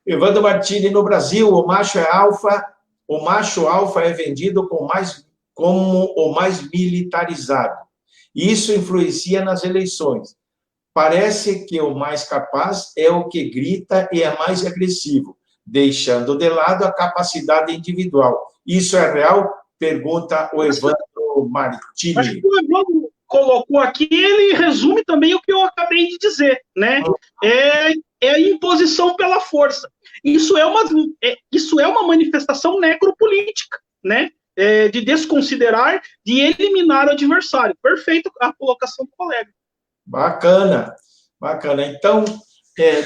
Evandro Martini, no Brasil, o macho alfa é vendido como o mais militarizado. Isso influencia nas eleições. Parece que o mais capaz é o que grita e é mais agressivo, deixando de lado a capacidade individual. Isso é real? Pergunta o Evandro Martini. Acho que o Evandro colocou aqui, ele resume também o que eu acabei de dizer, né? É a imposição pela força. Isso é uma manifestação necropolítica, né? De desconsiderar, de eliminar o adversário. Perfeito a colocação do colega. Bacana, bacana. Então,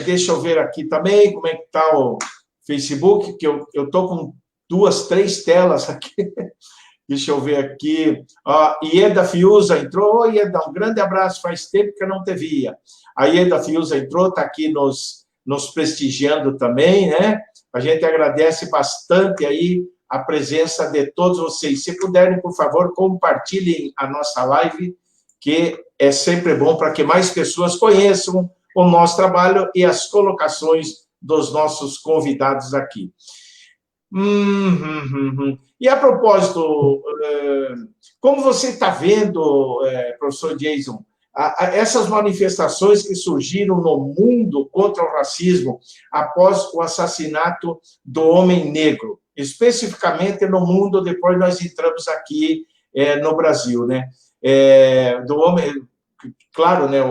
deixa eu ver aqui também como é que está o Facebook, que eu estou com 2, 3 telas aqui. Deixa eu ver aqui. Ieda Fiuza entrou. Oi, Ieda, um grande abraço. Faz tempo que eu não te via. A Ieda Fiuza entrou, está aqui nos prestigiando também, né? A gente agradece bastante aí a presença de todos vocês. Se puderem, por favor, compartilhem a nossa live, que é sempre bom para que mais pessoas conheçam o nosso trabalho e as colocações dos nossos convidados aqui. E a propósito, como você está vendo, professor Jason, essas manifestações que surgiram no mundo contra o racismo após o assassinato do homem negro, especificamente no mundo, depois nós entramos aqui no Brasil, né? Do homem, claro, né?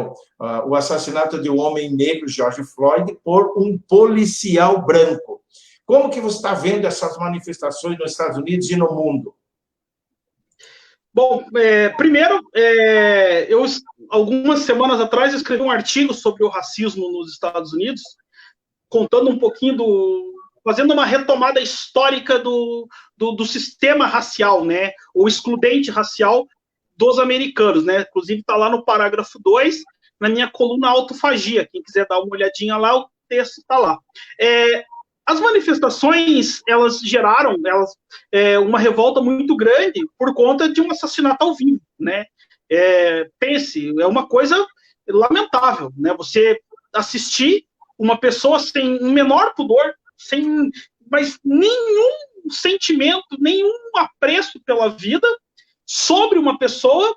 O assassinato de um homem negro, George Floyd, por um policial branco. Como que você está vendo essas manifestações nos Estados Unidos e no mundo? Bom, primeiro, algumas semanas atrás, escrevi um artigo sobre o racismo nos Estados Unidos, contando um pouquinho fazendo uma retomada histórica do sistema racial, né? O excludente racial dos americanos, né? Inclusive está lá no parágrafo 2, na minha coluna Autofagia. Quem quiser dar uma olhadinha lá, o texto está lá. As manifestações, elas geraram uma revolta muito grande por conta de um assassinato ao vivo, né? Pense, é uma coisa lamentável, né? Você assistir uma pessoa sem um menor pudor, mas nenhum sentimento, nenhum apreço pela vida sobre uma pessoa,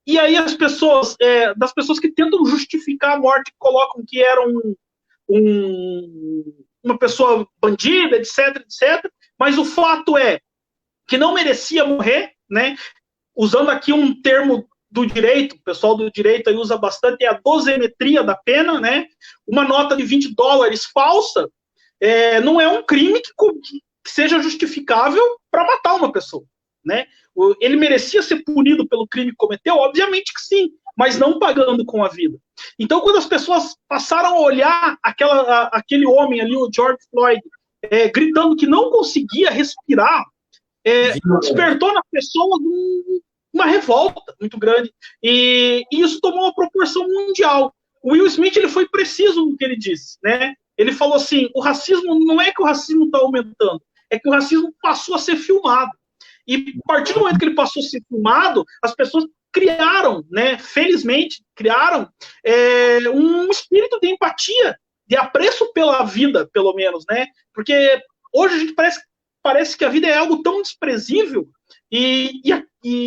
e aí as pessoas, das pessoas que tentam justificar a morte, colocam que era uma pessoa bandida, etc, etc, mas o fato é que não merecia morrer, né? Usando aqui um termo do direito, o pessoal do direito aí usa bastante, é a dosimetria da pena, né? Uma nota de $20 falsa não é um crime que seja justificável para matar uma pessoa, né? Ele merecia ser punido pelo crime que cometeu? Obviamente que sim, mas não pagando com a vida. Então, quando as pessoas passaram a olhar aquele homem ali, o George Floyd, gritando que não conseguia respirar, despertou na pessoa uma revolta muito grande. E isso tomou uma proporção mundial. O Will Smith, ele foi preciso no que ele disse, né? Ele falou assim, o racismo, não é que o racismo está aumentando, é que o racismo passou a ser filmado. E a partir do momento que ele passou a ser filmado, as pessoas criaram, né, felizmente, um espírito de empatia, de apreço pela vida, pelo menos, né? Porque hoje a gente parece que a vida é algo tão desprezível, e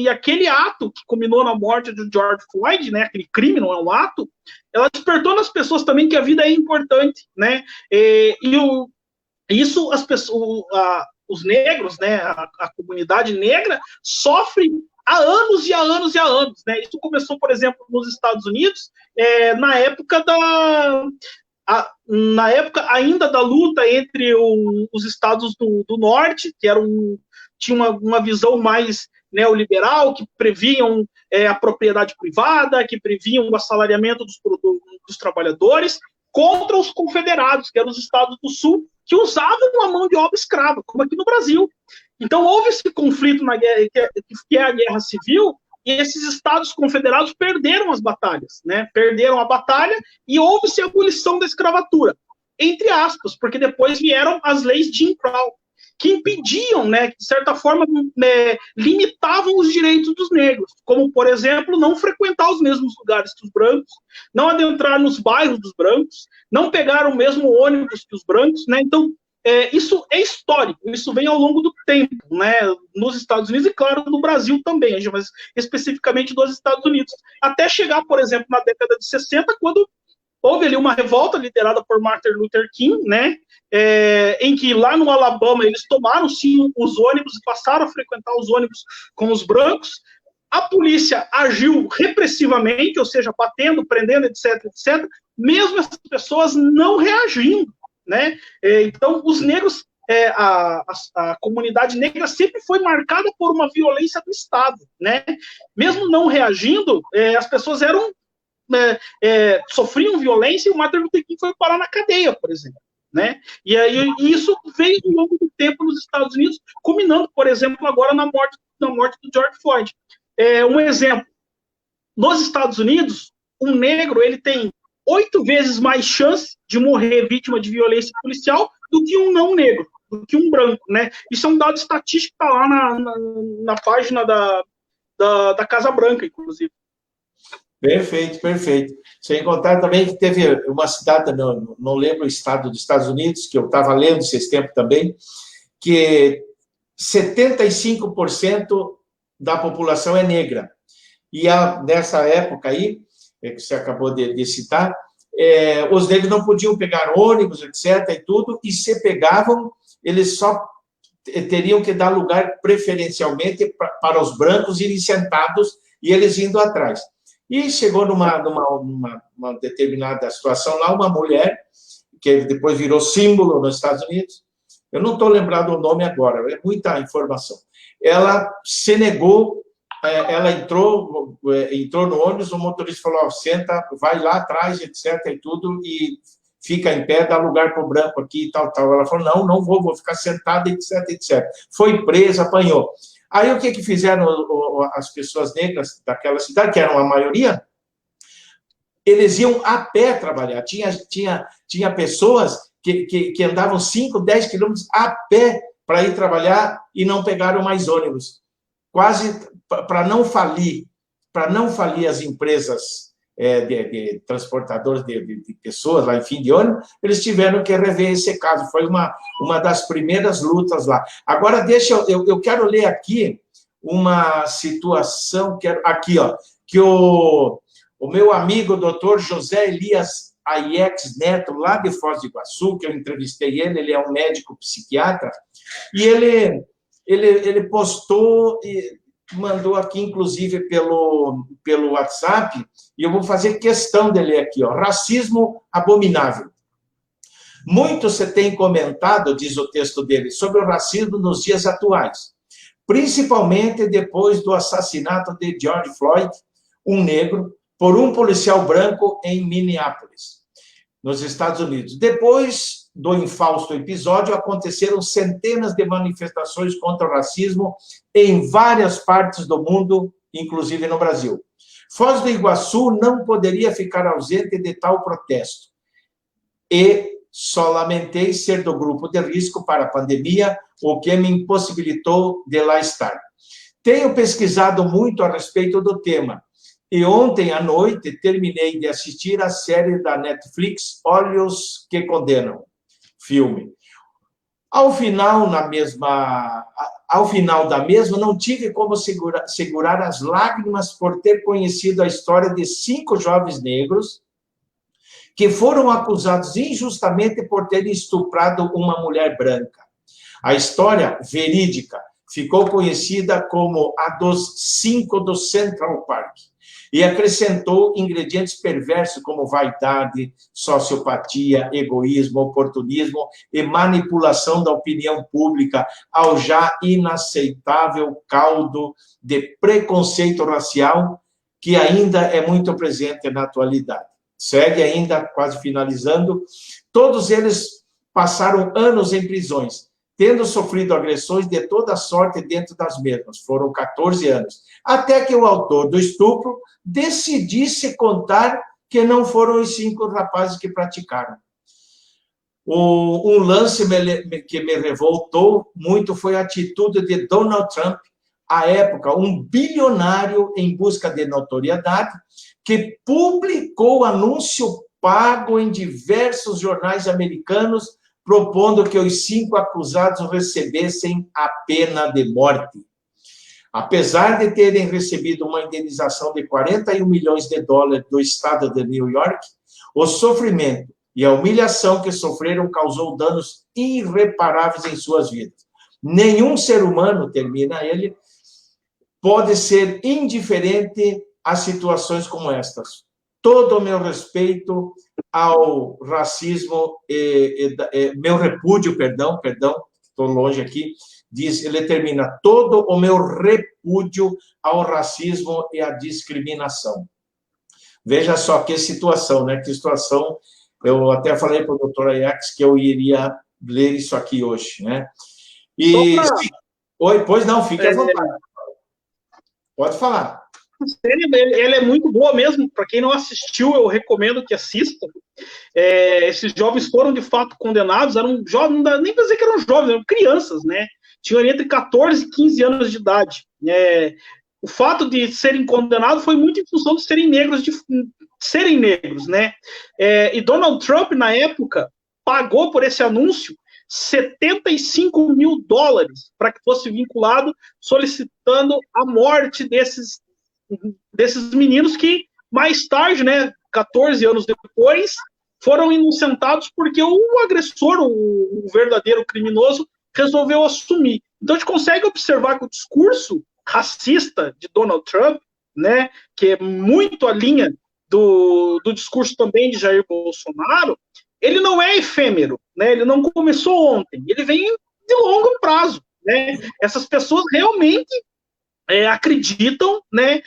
aquele ato que culminou na morte de George Floyd, né, aquele crime, não é um ato, ela despertou nas pessoas também que a vida é importante, né? Isso as pessoas, os negros, né, a comunidade negra sofre há anos e há anos e há anos, né? Isso começou, por exemplo, nos Estados Unidos, na época ainda da luta entre os estados do norte, que tinha uma visão mais neoliberal, que previam a propriedade privada, que previam o assalariamento dos trabalhadores, contra os confederados, que eram os estados do Sul, que usavam a mão de obra escrava, como aqui no Brasil. Então, houve esse conflito na guerra, que é a Guerra Civil, e esses estados confederados perderam as batalhas, né? Perderam a batalha e houve-se a abolição da escravatura, entre aspas, porque depois vieram as leis de Jim Crow, que impediam, né, que de certa forma limitavam os direitos dos negros, como, por exemplo, não frequentar os mesmos lugares que os brancos, não adentrar nos bairros dos brancos, não pegar o mesmo ônibus que os brancos, né? Então, isso é histórico, isso vem ao longo do tempo, né, nos Estados Unidos e, claro, no Brasil também, mas especificamente dos Estados Unidos, até chegar, por exemplo, na década de 60, quando houve ali uma revolta liderada por Martin Luther King, né, em que lá no Alabama eles tomaram, sim, os ônibus e passaram a frequentar os ônibus com os brancos. A polícia agiu repressivamente, ou seja, batendo, prendendo, etc., etc., mesmo essas pessoas não reagindo, né? Então, os negros, a comunidade negra sempre foi marcada por uma violência do Estado, né? Mesmo não reagindo, as pessoas sofriam violência e o Martin Luther King foi parar na cadeia, por exemplo, né? E aí isso veio ao longo do tempo nos Estados Unidos, culminando, por exemplo, agora na morte do George Floyd. Um exemplo, nos Estados Unidos, um negro ele tem 8 vezes mais chance de morrer vítima de violência policial do que um não negro, do que um branco, né? Isso é um dado estatístico que está lá na página da Casa Branca, inclusive. Perfeito, perfeito. Sem contar também que teve uma cidade, não lembro o estado dos Estados Unidos, que eu estava lendo esses tempos também, que 75% da população é negra. E nessa época aí, que você acabou de citar, os negros não podiam pegar ônibus, etc., e tudo, e se pegavam, eles só teriam que dar lugar preferencialmente para os brancos irem sentados e eles indo atrás. E chegou numa determinada situação lá, uma mulher, que depois virou símbolo nos Estados Unidos, eu não estou lembrado o nome agora, é muita informação. Ela se negou, ela entrou no ônibus, o motorista falou, senta, vai lá atrás, etc., e tudo, e fica em pé, dá lugar para o branco aqui e tal. Ela falou, não vou ficar sentada, etc., etc. Foi presa, apanhou. Aí, o que fizeram as pessoas negras daquela cidade, que eram a maioria? Eles iam a pé trabalhar. Tinha pessoas que andavam 5, 10 quilômetros a pé para ir trabalhar e não pegaram mais ônibus. Quase para não falir as empresas de transportadores de pessoas, lá, enfim, de ônibus, eles tiveram que rever esse caso. Foi uma das primeiras lutas lá. Agora, eu quero ler aqui uma situação, aqui, ó, que o meu amigo, doutor José Elias Aiex Neto, lá de Foz do Iguaçu, que eu entrevistei ele é um médico psiquiatra, e ele postou e mandou aqui, inclusive, pelo WhatsApp, e eu vou fazer questão de ler aqui, ó, racismo abominável. Muito se tem comentado, diz o texto dele, sobre o racismo nos dias atuais, principalmente depois do assassinato de George Floyd, um negro, por um policial branco em Minneapolis, nos Estados Unidos. Depois do infausto episódio, aconteceram centenas de manifestações contra o racismo em várias partes do mundo, inclusive no Brasil. Foz do Iguaçu não poderia ficar ausente de tal protesto. E só lamentei ser do grupo de risco para a pandemia, o que me impossibilitou de lá estar. Tenho pesquisado muito a respeito do tema. E ontem à noite terminei de assistir a série da Netflix Olhos que Condenam, filme. Ao final da mesma, não tive como segurar as lágrimas por ter conhecido a história de 5 jovens negros que foram acusados injustamente por terem estuprado uma mulher branca. A história verídica ficou conhecida como a dos 5 do Central Park. e acrescentou ingredientes perversos como vaidade, sociopatia, egoísmo, oportunismo e manipulação da opinião pública ao já inaceitável caldo de preconceito racial que ainda é muito presente na atualidade. Segue ainda, quase finalizando, todos eles passaram anos em prisões, tendo sofrido agressões de toda sorte dentro das mesmas. Foram 14 anos. Até que o autor do estupro decidisse contar que não foram os 5 rapazes que praticaram. Um lance que me revoltou muito foi a atitude de Donald Trump, à época, um bilionário em busca de notoriedade, que publicou anúncio pago em diversos jornais americanos, propondo que os 5 acusados recebessem a pena de morte. Apesar de terem recebido uma indenização de 41 milhões de dólares do estado de New York, o sofrimento e a humilhação que sofreram causou danos irreparáveis em suas vidas. Nenhum ser humano, termina ele, pode ser indiferente a situações como estas. Todo o meu respeito ao racismo, meu repúdio, perdão, estou longe aqui, ele termina, todo o meu repúdio ao racismo e à discriminação. Veja só que situação, né? Que situação, eu até falei para o doutor Ajax que eu iria ler isso aqui hoje, né? E... Oi, pois não, fique à vontade. Pode falar. Ela é muito boa mesmo. Para quem não assistiu, eu recomendo que assista. Esses jovens foram, de fato, condenados. Eram jovens, não dá nem para dizer que eram jovens, eram crianças, né? Tinham entre 14 e 15 anos de idade. O fato de serem condenados foi muito em função de serem negros, né? E Donald Trump, na época, pagou por esse anúncio 75 mil dólares para que fosse vinculado, solicitando a morte desses meninos que, mais tarde, né, 14 anos depois, foram inocentados porque o agressor, o verdadeiro criminoso, resolveu assumir. Então, a gente consegue observar que o discurso racista de Donald Trump, né, que é muito a linha do discurso também de Jair Bolsonaro, ele não é efêmero, né? Ele não começou ontem, ele vem de longo prazo, né? Essas pessoas realmente acreditam, né,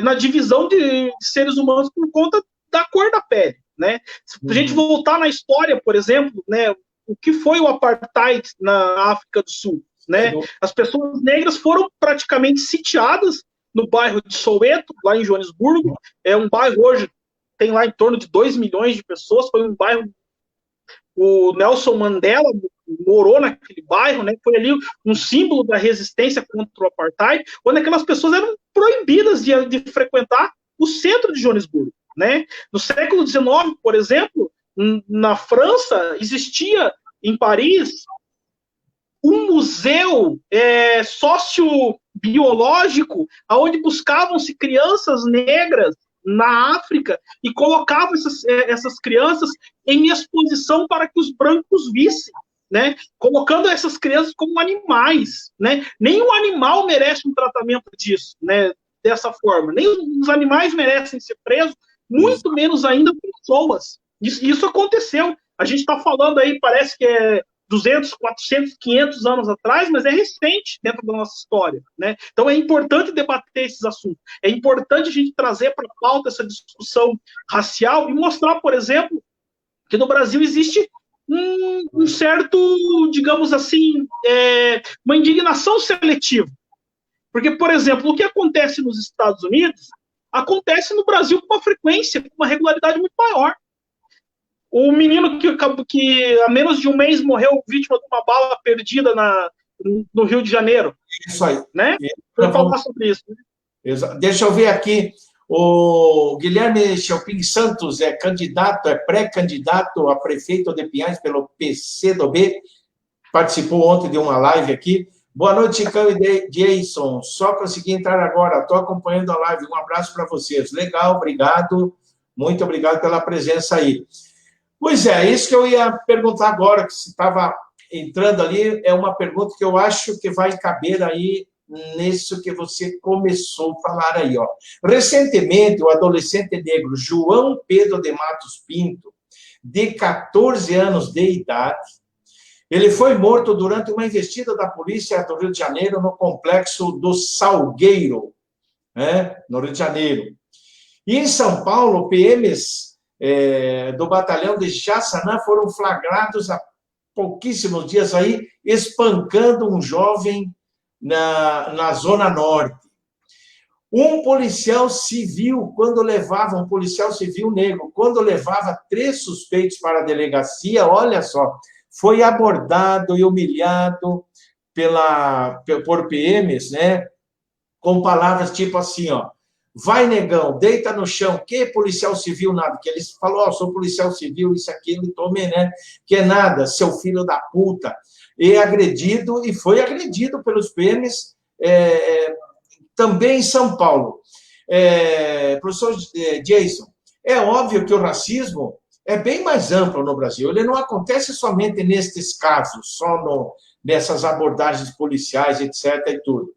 na divisão de seres humanos por conta da cor da pele, né? Se a gente voltar na história, por exemplo, né, o que foi o apartheid na África do Sul, né? As pessoas negras foram praticamente sitiadas no bairro de Soweto, lá em Joanesburgo. É um bairro hoje tem lá em torno de 2 milhões de pessoas. Foi um bairro. O Nelson Mandela morou naquele bairro, né? Foi ali um símbolo da resistência contra o apartheid, onde aquelas pessoas eram proibidas de frequentar o centro de Joanesburgo, né? No século XIX, por exemplo, na França, existia em Paris um museu sociobiológico onde buscavam-se crianças negras na África e colocavam essas crianças em exposição para que os brancos vissem, né? Colocando essas crianças como animais, né? Nenhum animal merece um tratamento disso, né? Dessa forma. Nem os animais merecem ser presos, muito menos ainda pessoas. Isso aconteceu. A gente está falando aí, parece que é 200, 400, 500 anos atrás, mas é recente dentro da nossa história, né? Então é importante debater esses assuntos, é importante a gente trazer para a pauta essa discussão racial e mostrar, por exemplo, que no Brasil existe um certo, digamos assim, uma indignação seletiva. Porque, por exemplo, o que acontece nos Estados Unidos acontece no Brasil com uma frequência, com uma regularidade muito maior. O menino que há menos de um mês morreu vítima de uma bala perdida no Rio de Janeiro. Isso aí. Né? Vou falar sobre isso. Deixa eu ver aqui. O Guilherme Chelpin Santos é pré-candidato a prefeito de Pinhais pelo PCdoB. Participou ontem de uma live aqui. Boa noite, Chicão e Jason. Só consegui entrar agora. Estou acompanhando a live. Um abraço para vocês. Legal, obrigado. Muito obrigado pela presença aí. Pois é, isso que eu ia perguntar agora, que você estava entrando ali, é uma pergunta que eu acho que vai caber aí nisso que você começou a falar aí, ó. Recentemente, o adolescente negro João Pedro de Matos Pinto, de 14 anos de idade, ele foi morto durante uma investida da polícia do Rio de Janeiro no complexo do Salgueiro, né, no Rio de Janeiro. E em São Paulo, PMs do batalhão de Jaçanã foram flagrados há pouquíssimos dias aí, espancando um jovem na Zona Norte. Um policial civil negro, quando levava 3 suspeitos para a delegacia, olha só, foi abordado e humilhado por PMs, né, com palavras tipo assim, ó, vai, negão, deita no chão, que policial civil nada, que eles falou, ó, sou policial civil, isso aqui, ele tome, né, que é nada, seu filho da puta, e foi agredido pelos PMs, também em São Paulo. Professor Jason, é óbvio que o racismo é bem mais amplo no Brasil, ele não acontece somente nestes casos, só nessas abordagens policiais, etc. e tudo.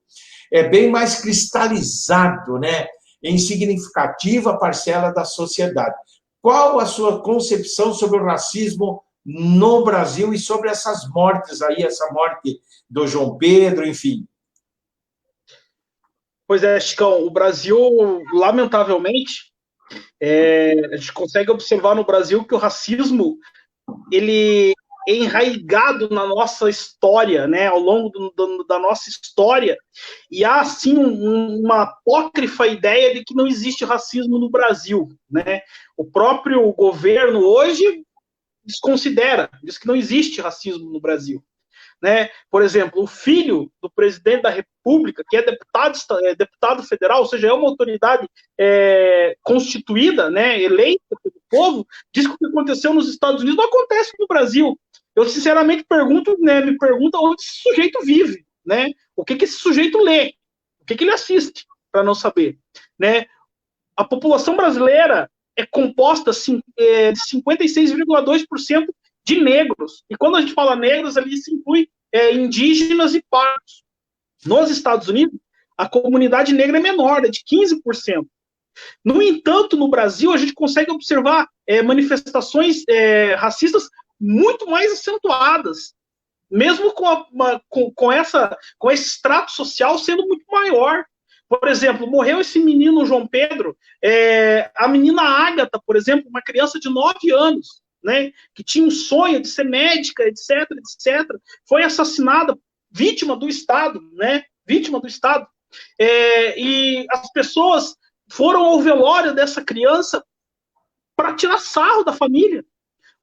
É bem mais cristalizado, né, em significativa parcela da sociedade. Qual a sua concepção sobre o racismo no Brasil e sobre essas mortes aí, essa morte do João Pedro, enfim? Pois é, Chicão, o Brasil, lamentavelmente, a gente consegue observar no Brasil que o racismo, ele é enraizado na nossa história, né, ao longo da nossa história, e há, assim, uma apócrifa ideia de que não existe racismo no Brasil, né? O próprio governo hoje desconsidera, diz que não existe racismo no Brasil. Né? Por exemplo, o filho do presidente da República, que é deputado federal, ou seja, é uma autoridade constituída, né, eleita pelo povo, diz que o que aconteceu nos Estados Unidos não acontece no Brasil. Eu, sinceramente, me pergunto onde esse sujeito vive, né? O que esse sujeito lê, o que ele assiste, para não saber. Né? A população brasileira é composta de 56,2% de negros. E quando a gente fala negros, ali se inclui indígenas e pardos. Nos Estados Unidos, a comunidade negra é menor, é de 15%. No entanto, no Brasil, a gente consegue observar manifestações racistas muito mais acentuadas, mesmo com esse extrato social sendo muito maior. Por exemplo, morreu esse menino João Pedro, a menina Ágata, por exemplo, uma criança de 9 anos, né, que tinha um sonho de ser médica, etc., foi assassinada, vítima do Estado, né, vítima do Estado. E as pessoas foram ao velório dessa criança para tirar sarro da família.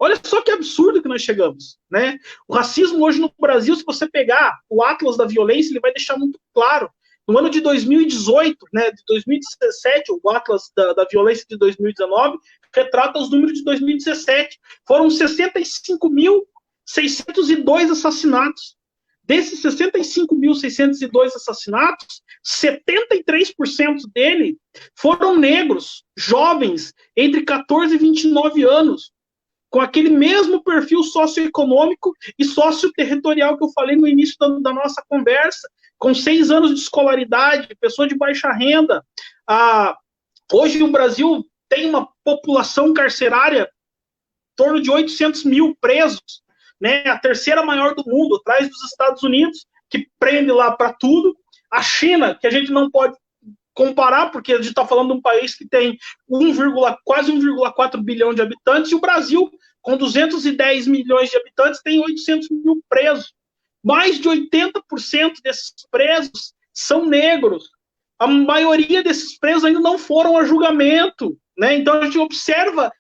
Olha só que absurdo que nós chegamos, né? O racismo hoje no Brasil, se você pegar o Atlas da Violência, ele vai deixar muito claro. No ano de 2018, né, de 2017, o Atlas da Violência de 2019 retrata os números de 2017. Foram 65.602 assassinatos. Desses 65.602 assassinatos, 73% dele foram negros, jovens, entre 14 e 29 anos, com aquele mesmo perfil socioeconômico e socioterritorial que eu falei no início da nossa conversa, com 6 anos de escolaridade, pessoa de baixa renda. Hoje o Brasil tem uma população carcerária em torno de 800 mil presos, né? A terceira maior do mundo, atrás dos Estados Unidos, que prende lá para tudo. A China, que a gente não pode comparar, porque a gente está falando de um país que tem quase 1,4 bilhão de habitantes, e o Brasil, com 210 milhões de habitantes, tem 800 mil presos. Mais de 80% desses presos são negros. A maioria desses presos ainda não foram a julgamento, né? Então a gente observa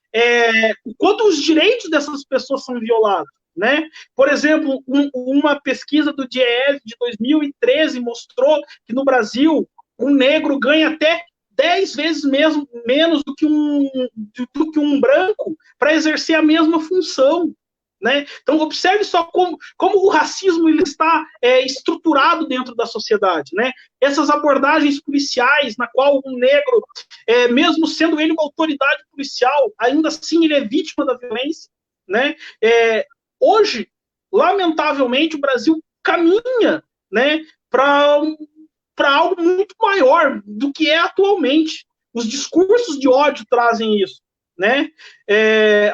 o quanto os direitos dessas pessoas são violados, né? Por exemplo, uma pesquisa do DIEESE de 2013 mostrou que no Brasil um negro ganha até 10 vezes menos do que um branco para exercer a mesma função. Né? Então, observe só como o racismo ele está estruturado dentro da sociedade. Né? Essas abordagens policiais, na qual um negro, mesmo sendo ele uma autoridade policial, ainda assim ele é vítima da violência. Né? Hoje, lamentavelmente, o Brasil caminha, né, para para algo muito maior do que é atualmente. Os discursos de ódio trazem isso, né?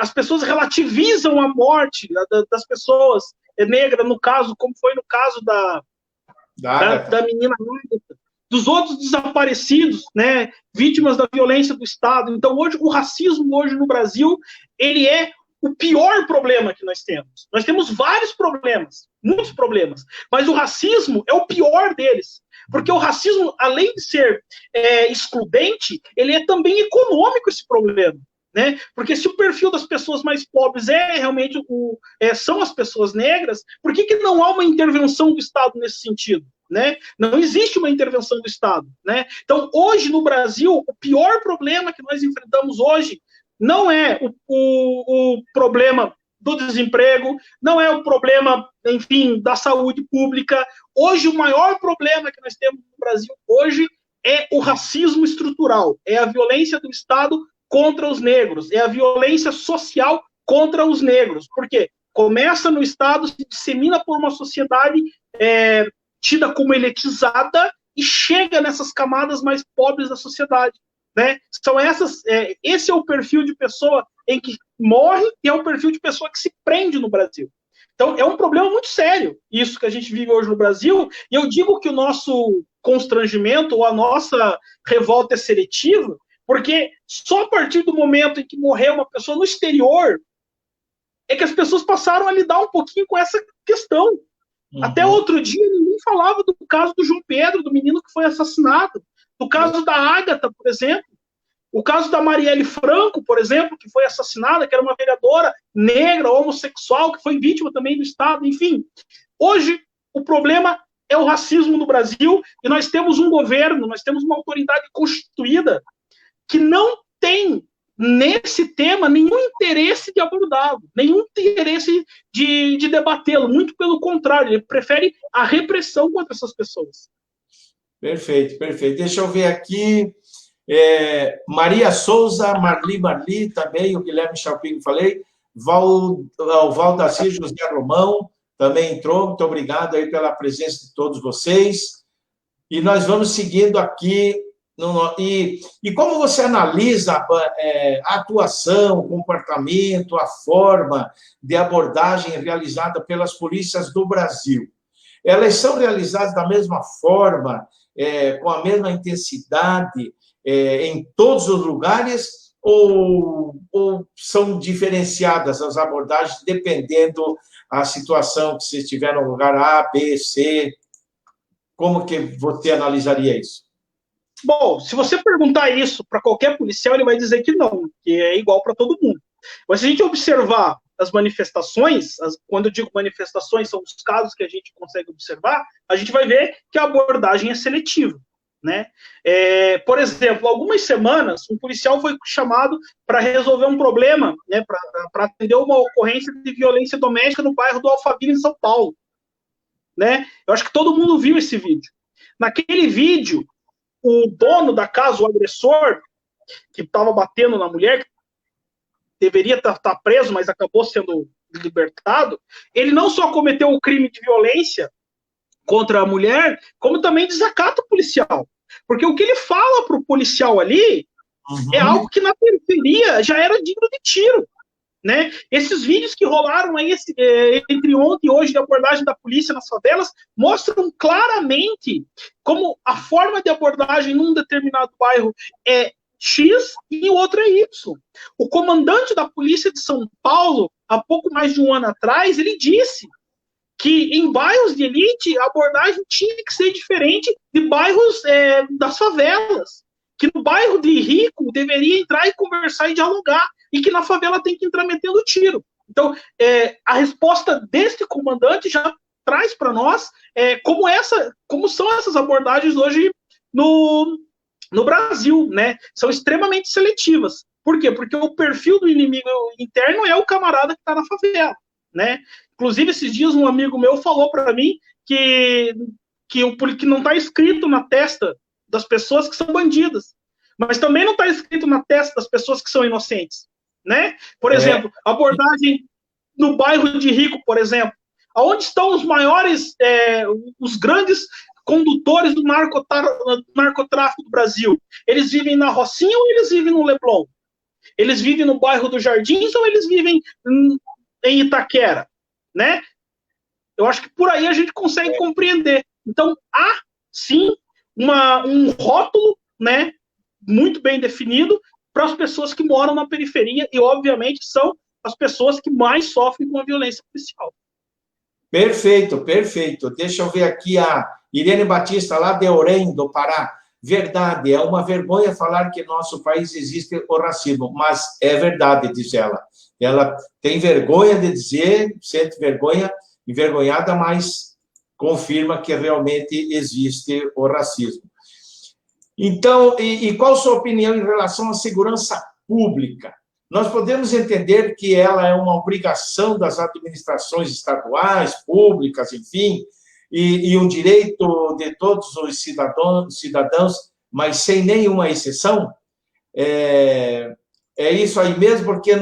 As pessoas relativizam a morte das pessoas negras, no caso, como foi no caso da menina Agatha, dos outros desaparecidos, né? Vítimas da violência do Estado. Então, hoje, o racismo hoje no Brasil, ele é o pior problema que nós temos. Nós temos vários problemas, muitos problemas, mas o racismo é o pior deles. Porque o racismo, além de ser excludente, ele é também econômico, esse problema. Né? Porque se o perfil das pessoas mais pobres realmente são as pessoas negras, por que não há uma intervenção do Estado nesse sentido? Né? Não existe uma intervenção do Estado. Né? Então, hoje no Brasil, o pior problema que nós enfrentamos hoje não é o problema do desemprego, não é o problema, enfim, da saúde pública. Hoje, o maior problema que nós temos no Brasil hoje é o racismo estrutural, é a violência do Estado contra os negros, é a violência social contra os negros. Por quê? Começa no Estado, se dissemina por uma sociedade tida como elitizada e chega nessas camadas mais pobres da sociedade. Né? São esse é o perfil de pessoa em que morre e é o perfil de pessoa que se prende no Brasil. Então, é um problema muito sério isso que a gente vive hoje no Brasil, e eu digo que o nosso constrangimento ou a nossa revolta é seletiva, porque só a partir do momento em que morreu uma pessoa no exterior é que as pessoas passaram a lidar um pouquinho com essa questão. Uhum. Até outro dia, ninguém falava do caso do João Pedro, do menino que foi assassinado, do caso da Agatha, por exemplo, o caso da Marielle Franco, por exemplo, que foi assassinada, que era uma vereadora negra, homossexual, que foi vítima também do Estado, enfim. Hoje, o problema é o racismo no Brasil, e nós temos um governo, nós temos uma autoridade constituída que não tem, nesse tema, nenhum interesse de abordá-lo, nenhum interesse de debatê-lo, muito pelo contrário, ele prefere a repressão contra essas pessoas. Perfeito, perfeito. Deixa eu ver aqui. Maria Souza, Marli também, o Guilherme Chalpinho falei, o Valdacir José Romão também entrou, muito obrigado aí pela presença de todos vocês. E nós vamos seguindo aqui. E como você analisa a atuação, o comportamento, a forma de abordagem realizada pelas polícias do Brasil? Elas são realizadas da mesma forma, com a mesma intensidade em todos os lugares, ou são diferenciadas as abordagens dependendo da situação que você estiver no lugar A, B, C? Como que você analisaria isso? Bom, se você perguntar isso para qualquer policial, ele vai dizer que não, que é igual para todo mundo. Mas se a gente observar as manifestações, quando eu digo manifestações, são os casos que a gente consegue observar, a gente vai ver que a abordagem é seletiva. Né? Por exemplo, algumas semanas, um policial foi chamado para resolver um problema, né, para atender uma ocorrência de violência doméstica no bairro do Alphaville, em São Paulo. Né? Eu acho que todo mundo viu esse vídeo. Naquele vídeo, o dono da casa, o agressor, que estava batendo na mulher, que deveria estar preso, mas acabou sendo libertado, ele não só cometeu o crime de violência contra a mulher, como também desacata o policial. Porque o que ele fala para o policial ali é algo que na periferia já era digno de tiro. Né? Esses vídeos que rolaram aí entre ontem e hoje de abordagem da polícia nas favelas mostram claramente como a forma de abordagem num determinado bairro é X e o outro é Y. O comandante da polícia de São Paulo, há pouco mais de um ano atrás, ele disse que em bairros de elite a abordagem tinha que ser diferente de bairros das favelas. Que no bairro de rico deveria entrar e conversar e dialogar, e que na favela tem que entrar metendo tiro. Então, a resposta deste comandante já traz para nós como são essas abordagens hoje no Brasil, né? São extremamente seletivas. Por quê? Porque o perfil do inimigo interno é o camarada que está na favela, né? Inclusive, esses dias um amigo meu falou para mim que não está escrito na testa das pessoas que são bandidas, mas também não está escrito na testa das pessoas que são inocentes, né? Por exemplo, abordagem no bairro de rico, por exemplo, aonde estão os maiores, os grandes condutores do narcotráfico do Brasil, eles vivem na Rocinha ou eles vivem no Leblon? Eles vivem no bairro dos Jardins ou eles vivem em Itaquera, né? Eu acho que por aí a gente consegue compreender. Então, há, sim, um rótulo, né, muito bem definido para as pessoas que moram na periferia e, obviamente, são as pessoas que mais sofrem com a violência policial. Perfeito, perfeito. Deixa eu ver aqui a Irene Batista, lá de Orem, do Pará. Verdade, é uma vergonha falar que no nosso país existe o racismo, mas é verdade, diz ela. Ela tem vergonha de dizer, sente vergonha, envergonhada, mas confirma que realmente existe o racismo. Então, e qual a sua opinião em relação à segurança pública? Nós podemos entender que ela é uma obrigação das administrações estaduais, públicas, enfim, e um direito de todos os cidadãos, mas sem nenhuma exceção? É isso aí mesmo, porque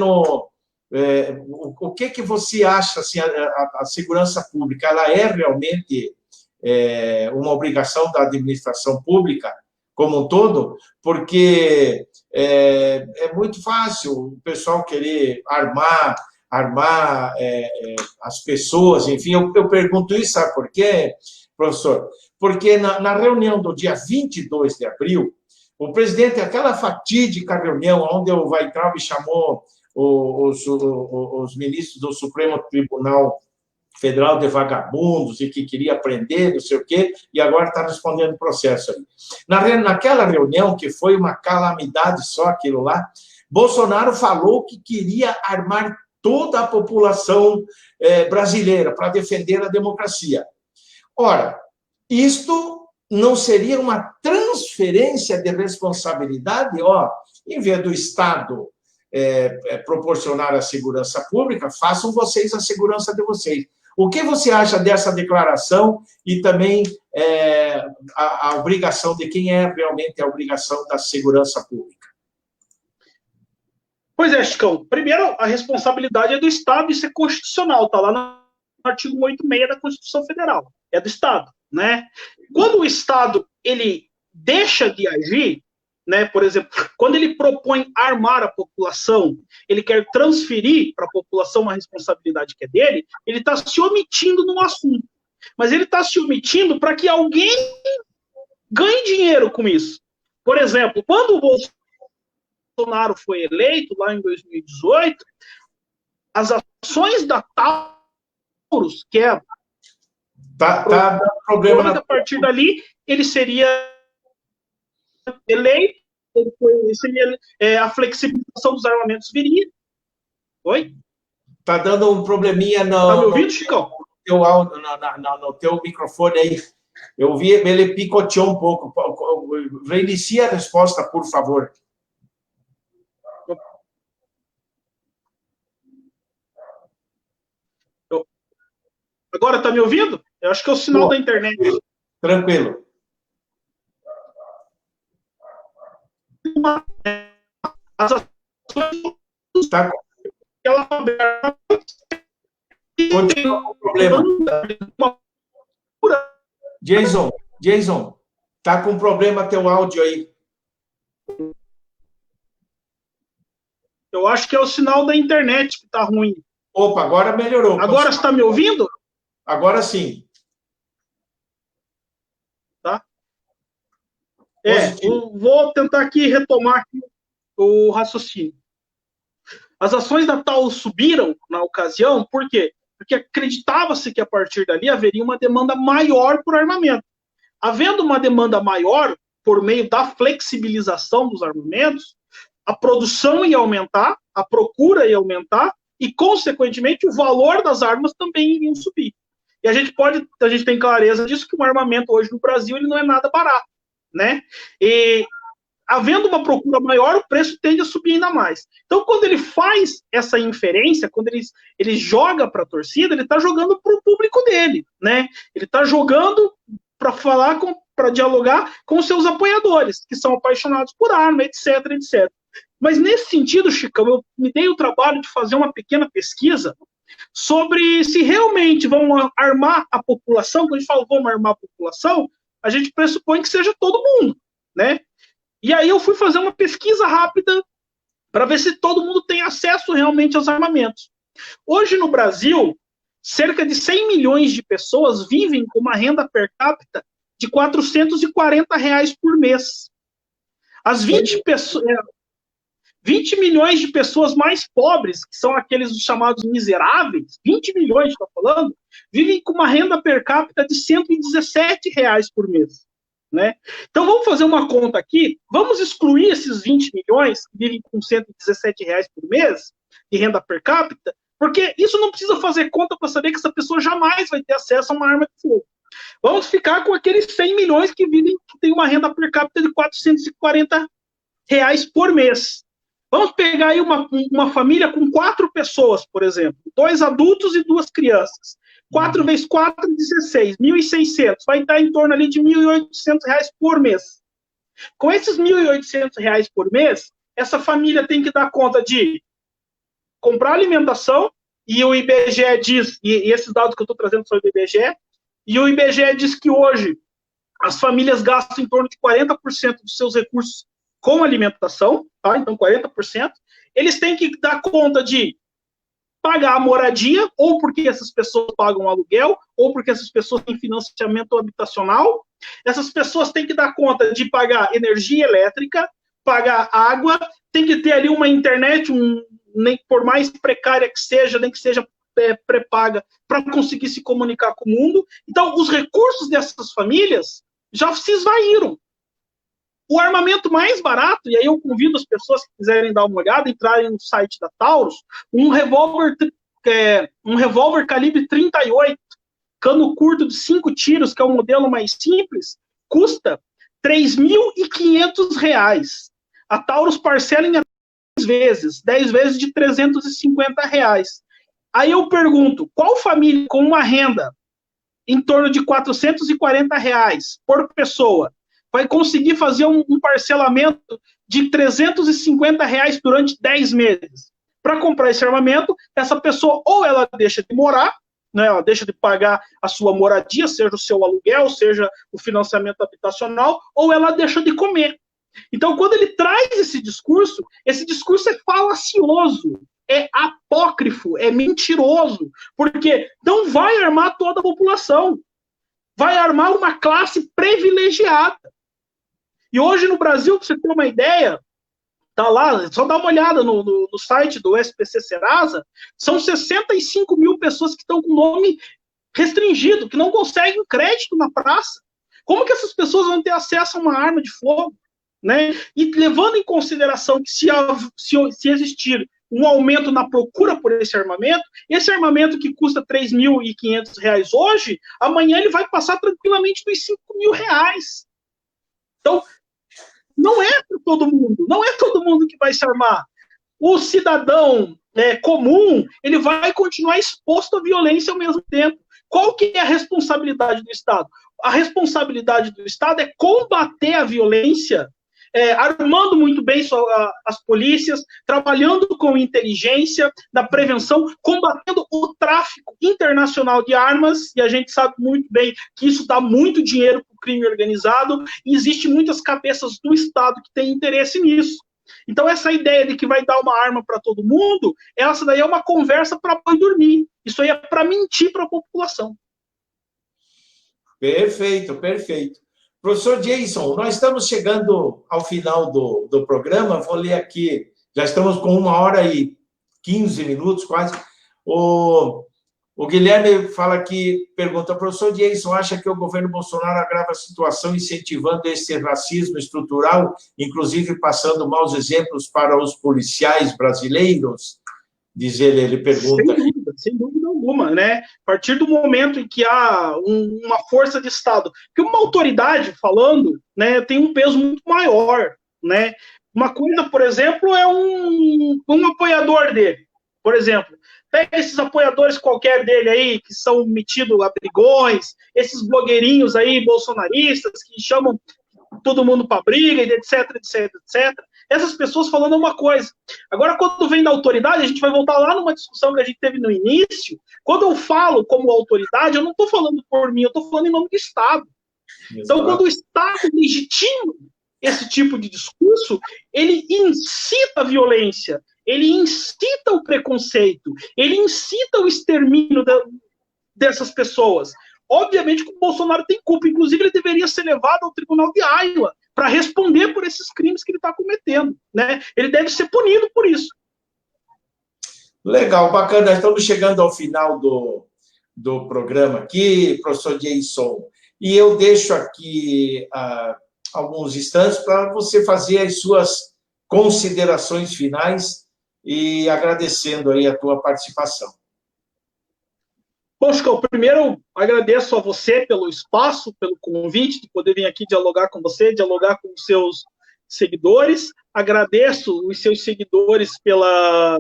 o que você acha, assim, a segurança pública, ela é realmente uma obrigação da administração pública como um todo? Porque é muito fácil o pessoal querer armar as pessoas, enfim. Eu pergunto isso, sabe por quê, professor? Porque na reunião do dia 22 de abril, o presidente, aquela fatídica reunião onde o Weintraub chamou os ministros do Supremo Tribunal Federal de vagabundos e que queria prender, não sei o quê, e agora está respondendo processo aí. Naquela reunião, que foi uma calamidade só aquilo lá, Bolsonaro falou que queria armar toda a população brasileira para defender a democracia. Ora, isto não seria uma transferência de responsabilidade? Em vez do Estado proporcionar a segurança pública, façam vocês a segurança de vocês. O que você acha dessa declaração e também a obrigação de quem é realmente a obrigação da segurança pública? Pois é, Chicão. Primeiro, a responsabilidade é do Estado, isso é constitucional, está lá no artigo 186 da Constituição Federal. É do Estado, né? Quando o Estado ele deixa de agir, né, por exemplo, quando ele propõe armar a população, ele quer transferir para a população uma responsabilidade que é dele, ele está se omitindo no assunto. Mas ele está se omitindo para que alguém ganhe dinheiro com isso. Por exemplo, quando o Bolsonaro foi eleito, lá em 2018, as ações da Taurus, que é tá problema a partir dali, ele seria eleito, a flexibilização dos armamentos viria. Oi? Tá dando um probleminha Tá me ouvindo, Chicão? No teu microfone aí. Eu vi, ele picoteou um pouco. Reinicia a resposta, por favor. Agora tá me ouvindo? Eu acho que é o sinal da internet. Tranquilo. As ações Tá. ela Continua com o problema. Jason, tá com problema teu áudio aí. Eu acho que é o sinal da internet que tá ruim. Opa, agora melhorou. Agora você está me ouvindo? Agora sim. Tá? Eu vou tentar aqui retomar aqui o raciocínio. As ações da TAU subiram na ocasião, por quê? Porque acreditava-se que a partir dali haveria uma demanda maior por armamento. Havendo uma demanda maior, por meio da flexibilização dos armamentos, a produção ia aumentar, a procura ia aumentar, e, consequentemente, o valor das armas também iria subir. E a gente tem clareza disso, que o armamento hoje no Brasil ele não é nada barato, né? E, havendo uma procura maior, o preço tende a subir ainda mais. Então, quando ele faz essa inferência, quando ele joga para a torcida, ele está jogando para o público dele, né? Ele está jogando para falar, para dialogar com os seus apoiadores, que são apaixonados por arma, etc, etc. Mas, nesse sentido, Chicão, eu me dei o trabalho de fazer uma pequena pesquisa sobre se realmente vão armar a população. Quando a gente fala vamos armar a população, a gente pressupõe que seja todo mundo, né? E aí eu fui fazer uma pesquisa rápida para ver se todo mundo tem acesso realmente aos armamentos. Hoje no Brasil, cerca de 100 milhões de pessoas vivem com uma renda per capita de R$ 440 por mês. As 20 milhões de pessoas mais pobres, que são aqueles chamados miseráveis, 20 milhões, estou falando, vivem com uma renda per capita de R$ 117 por mês. Né? Então, vamos fazer uma conta aqui, vamos excluir esses 20 milhões que vivem com R$ 117 por mês de renda per capita, porque isso não precisa fazer conta para saber que essa pessoa jamais vai ter acesso a uma arma de fogo. Vamos ficar com aqueles 100 milhões que vivem, que tem uma renda per capita de R$ 440 por mês. Vamos pegar aí uma família com 4 pessoas, por exemplo, 2 adultos e 2 crianças. 4 vezes 4, 16, 1.600. Vai estar em torno ali de R$ 1.800 por mês. Com esses R$ 1.800 por mês, essa família tem que dar conta de comprar alimentação, e o IBGE diz, e esses dados que eu estou trazendo são do IBGE, e o IBGE diz que hoje as famílias gastam em torno de 40% dos seus recursos com alimentação, tá? Então 40%. Eles têm que dar conta de pagar a moradia, ou porque essas pessoas pagam aluguel, ou porque essas pessoas têm financiamento habitacional. Essas pessoas têm que dar conta de pagar energia elétrica, pagar água, tem que ter ali uma internet, nem por mais precária que seja, nem que seja pré-paga, para conseguir se comunicar com o mundo. Então, os recursos dessas famílias já se esvaíram. O armamento mais barato, e aí eu convido as pessoas que quiserem dar uma olhada, entrarem no site da Taurus, um revólver calibre 38, cano curto de 5 tiros, que é o modelo mais simples, custa R$ 3.500. A Taurus parcela em 10 vezes de R$ 350. Aí eu pergunto, qual família com uma renda em torno de R$ 440 por pessoa vai conseguir fazer um parcelamento de R$ 350 durante 10 meses? Para comprar esse armamento, essa pessoa ou ela deixa de morar, né, ela deixa de pagar a sua moradia, seja o seu aluguel, seja o financiamento habitacional, ou ela deixa de comer. Então, quando ele traz esse discurso é falacioso, é apócrifo, é mentiroso, porque não vai armar toda a população, vai armar uma classe privilegiada. E hoje no Brasil, para você ter uma ideia, tá lá, só dá uma olhada no site do SPC Serasa, são 65 mil pessoas que estão com nome restringido, que não conseguem crédito na praça. Como que essas pessoas vão ter acesso a uma arma de fogo? Né? E levando em consideração que se existir um aumento na procura por esse armamento que custa R$ 3.500 hoje, amanhã ele vai passar tranquilamente dos R$ 5.000. Então, não é para todo mundo, não é todo mundo que vai se armar. O cidadão comum, ele vai continuar exposto à violência ao mesmo tempo. Qual que é a responsabilidade do Estado? A responsabilidade do Estado é combater a violência, armando muito bem as polícias, trabalhando com inteligência, na prevenção, combatendo o tráfico internacional de armas, e a gente sabe muito bem que isso dá muito dinheiro para o crime organizado, e existe muitas cabeças do Estado que têm interesse nisso. Então, essa ideia de que vai dar uma arma para todo mundo, essa daí é uma conversa para boi dormir. Isso aí é para mentir para a população. Perfeito, perfeito. Professor Jason, nós estamos chegando ao final do programa, vou ler aqui, já estamos com 1h15 quase. O Guilherme fala aqui, pergunta, professor Jason, acha que o governo Bolsonaro agrava a situação incentivando esse racismo estrutural, inclusive passando maus exemplos para os policiais brasileiros? Diz ele pergunta. Sem dúvida alguma, né? A partir do momento em que há uma força de Estado, que uma autoridade falando, né, tem um peso muito maior, né? Uma coisa, por exemplo, é um apoiador dele. Por exemplo, pega esses apoiadores qualquer dele aí, que são metidos a brigões, esses blogueirinhos aí, bolsonaristas, que chamam todo mundo para briga, etc, etc, etc. Essas pessoas falando uma coisa. Agora, quando vem da autoridade, a gente vai voltar lá numa discussão que a gente teve no início. Quando eu falo como autoridade, eu não estou falando por mim, eu estou falando em nome do Estado. Então, quando o Estado legitima esse tipo de discurso, ele incita a violência, ele incita o preconceito, ele incita o extermínio dessas pessoas. Obviamente que o Bolsonaro tem culpa, inclusive ele deveria ser levado ao Tribunal de Iowa para responder por esses crimes que ele está cometendo, né? Ele deve ser punido por isso. Legal, bacana. Estamos chegando ao final do programa aqui, professor Jason, e eu deixo aqui alguns instantes para você fazer as suas considerações finais e agradecendo aí a tua participação. Bom, Chico, primeiro agradeço a você pelo espaço, pelo convite de poder vir aqui dialogar com você, dialogar com os seus seguidores. Agradeço os seus seguidores pela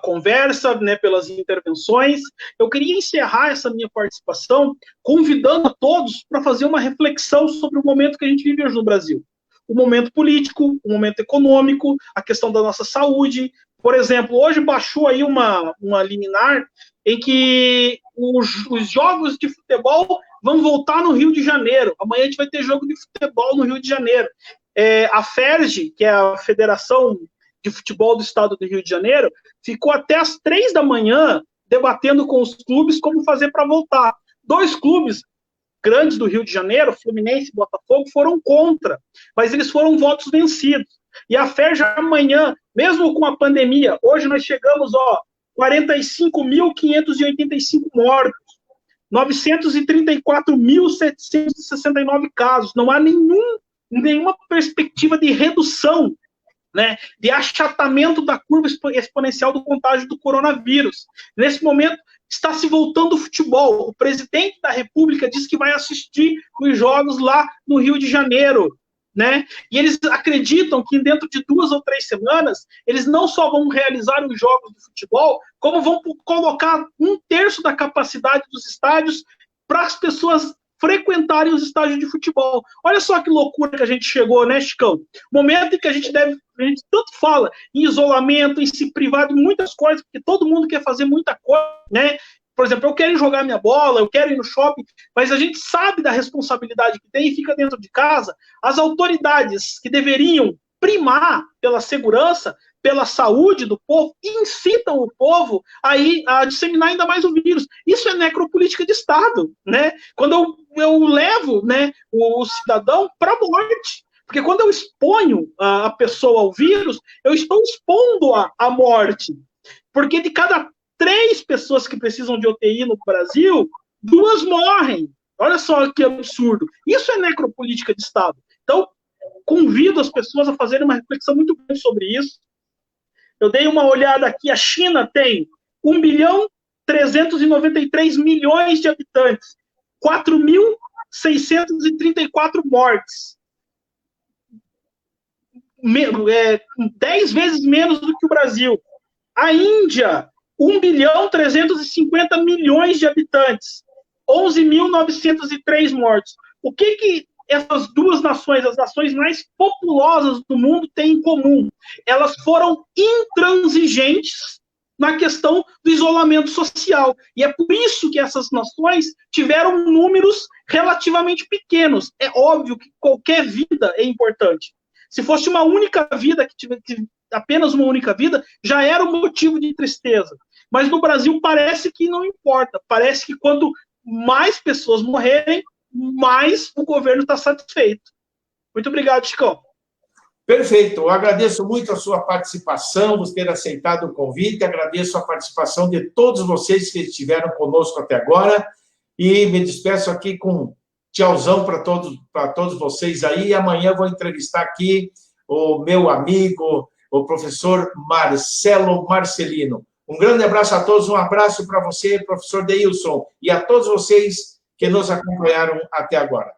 conversa, né, pelas intervenções. Eu queria encerrar essa minha participação convidando a todos para fazer uma reflexão sobre o momento que a gente vive hoje no Brasil. O momento político, o momento econômico, a questão da nossa saúde. Por exemplo, hoje baixou aí uma liminar em que os jogos de futebol vão voltar no Rio de Janeiro. Amanhã a gente vai ter jogo de futebol no Rio de Janeiro. A FERJ, que é a Federação de Futebol do Estado do Rio de Janeiro, ficou até às 3 da manhã debatendo com os clubes como fazer para voltar. 2 clubes grandes do Rio de Janeiro, Fluminense e Botafogo, foram contra, mas eles foram votos vencidos. E a FERJ amanhã, mesmo com a pandemia, hoje nós chegamos, 45.585 mortos, 934.769 casos. Não há nenhuma perspectiva de redução, né, de achatamento da curva exponencial do contágio do coronavírus. Nesse momento, está se voltando o futebol. O presidente da República disse que vai assistir os jogos lá no Rio de Janeiro, né? E eles acreditam que dentro de 2 ou 3 semanas, eles não só vão realizar os jogos de futebol, como vão colocar 1/3 da capacidade dos estádios para as pessoas frequentarem os estádios de futebol. Olha só que loucura que a gente chegou, né, Chicão? Momento em que a gente tanto fala em isolamento, em se privar de muitas coisas, porque todo mundo quer fazer muita coisa, né? Por exemplo, eu quero jogar minha bola, eu quero ir no shopping, mas a gente sabe da responsabilidade que tem e fica dentro de casa. As autoridades que deveriam primar pela segurança, pela saúde do povo, incitam o povo a disseminar ainda mais o vírus. Isso é necropolítica de Estado, né? Quando eu levo, né, o cidadão para a morte. Porque quando eu exponho a pessoa ao vírus, eu estou expondo-a à morte. Porque de cada 3 pessoas que precisam de UTI no Brasil, 2 morrem. Olha só que absurdo. Isso é necropolítica de Estado. Então, convido as pessoas a fazerem uma reflexão muito grande sobre isso. Eu dei uma olhada aqui, a China tem 1.393.000.000 de habitantes, 4.634 mortes. 10 vezes menos do que o Brasil. A Índia, 1.350.000.000 de habitantes, 11.903 mortos. O que essas 2 nações, as nações mais populosas do mundo, têm em comum? Elas foram intransigentes na questão do isolamento social. E é por isso que essas nações tiveram números relativamente pequenos. É óbvio que qualquer vida é importante. Se fosse uma única vida, apenas uma única vida, já era um motivo de tristeza. Mas no Brasil parece que não importa. Parece que quando mais pessoas morrerem, mais o governo está satisfeito. Muito obrigado, Chicão. Perfeito. Eu agradeço muito a sua participação, você ter aceitado o convite, agradeço a participação de todos vocês que estiveram conosco até agora e me despeço aqui com tchauzão para todos vocês aí. E amanhã vou entrevistar aqui o meu amigo, o professor Marcelo Marcelino. Um grande abraço a todos, um abraço para você, professor Deilson, e a todos vocês que nos acompanharam até agora.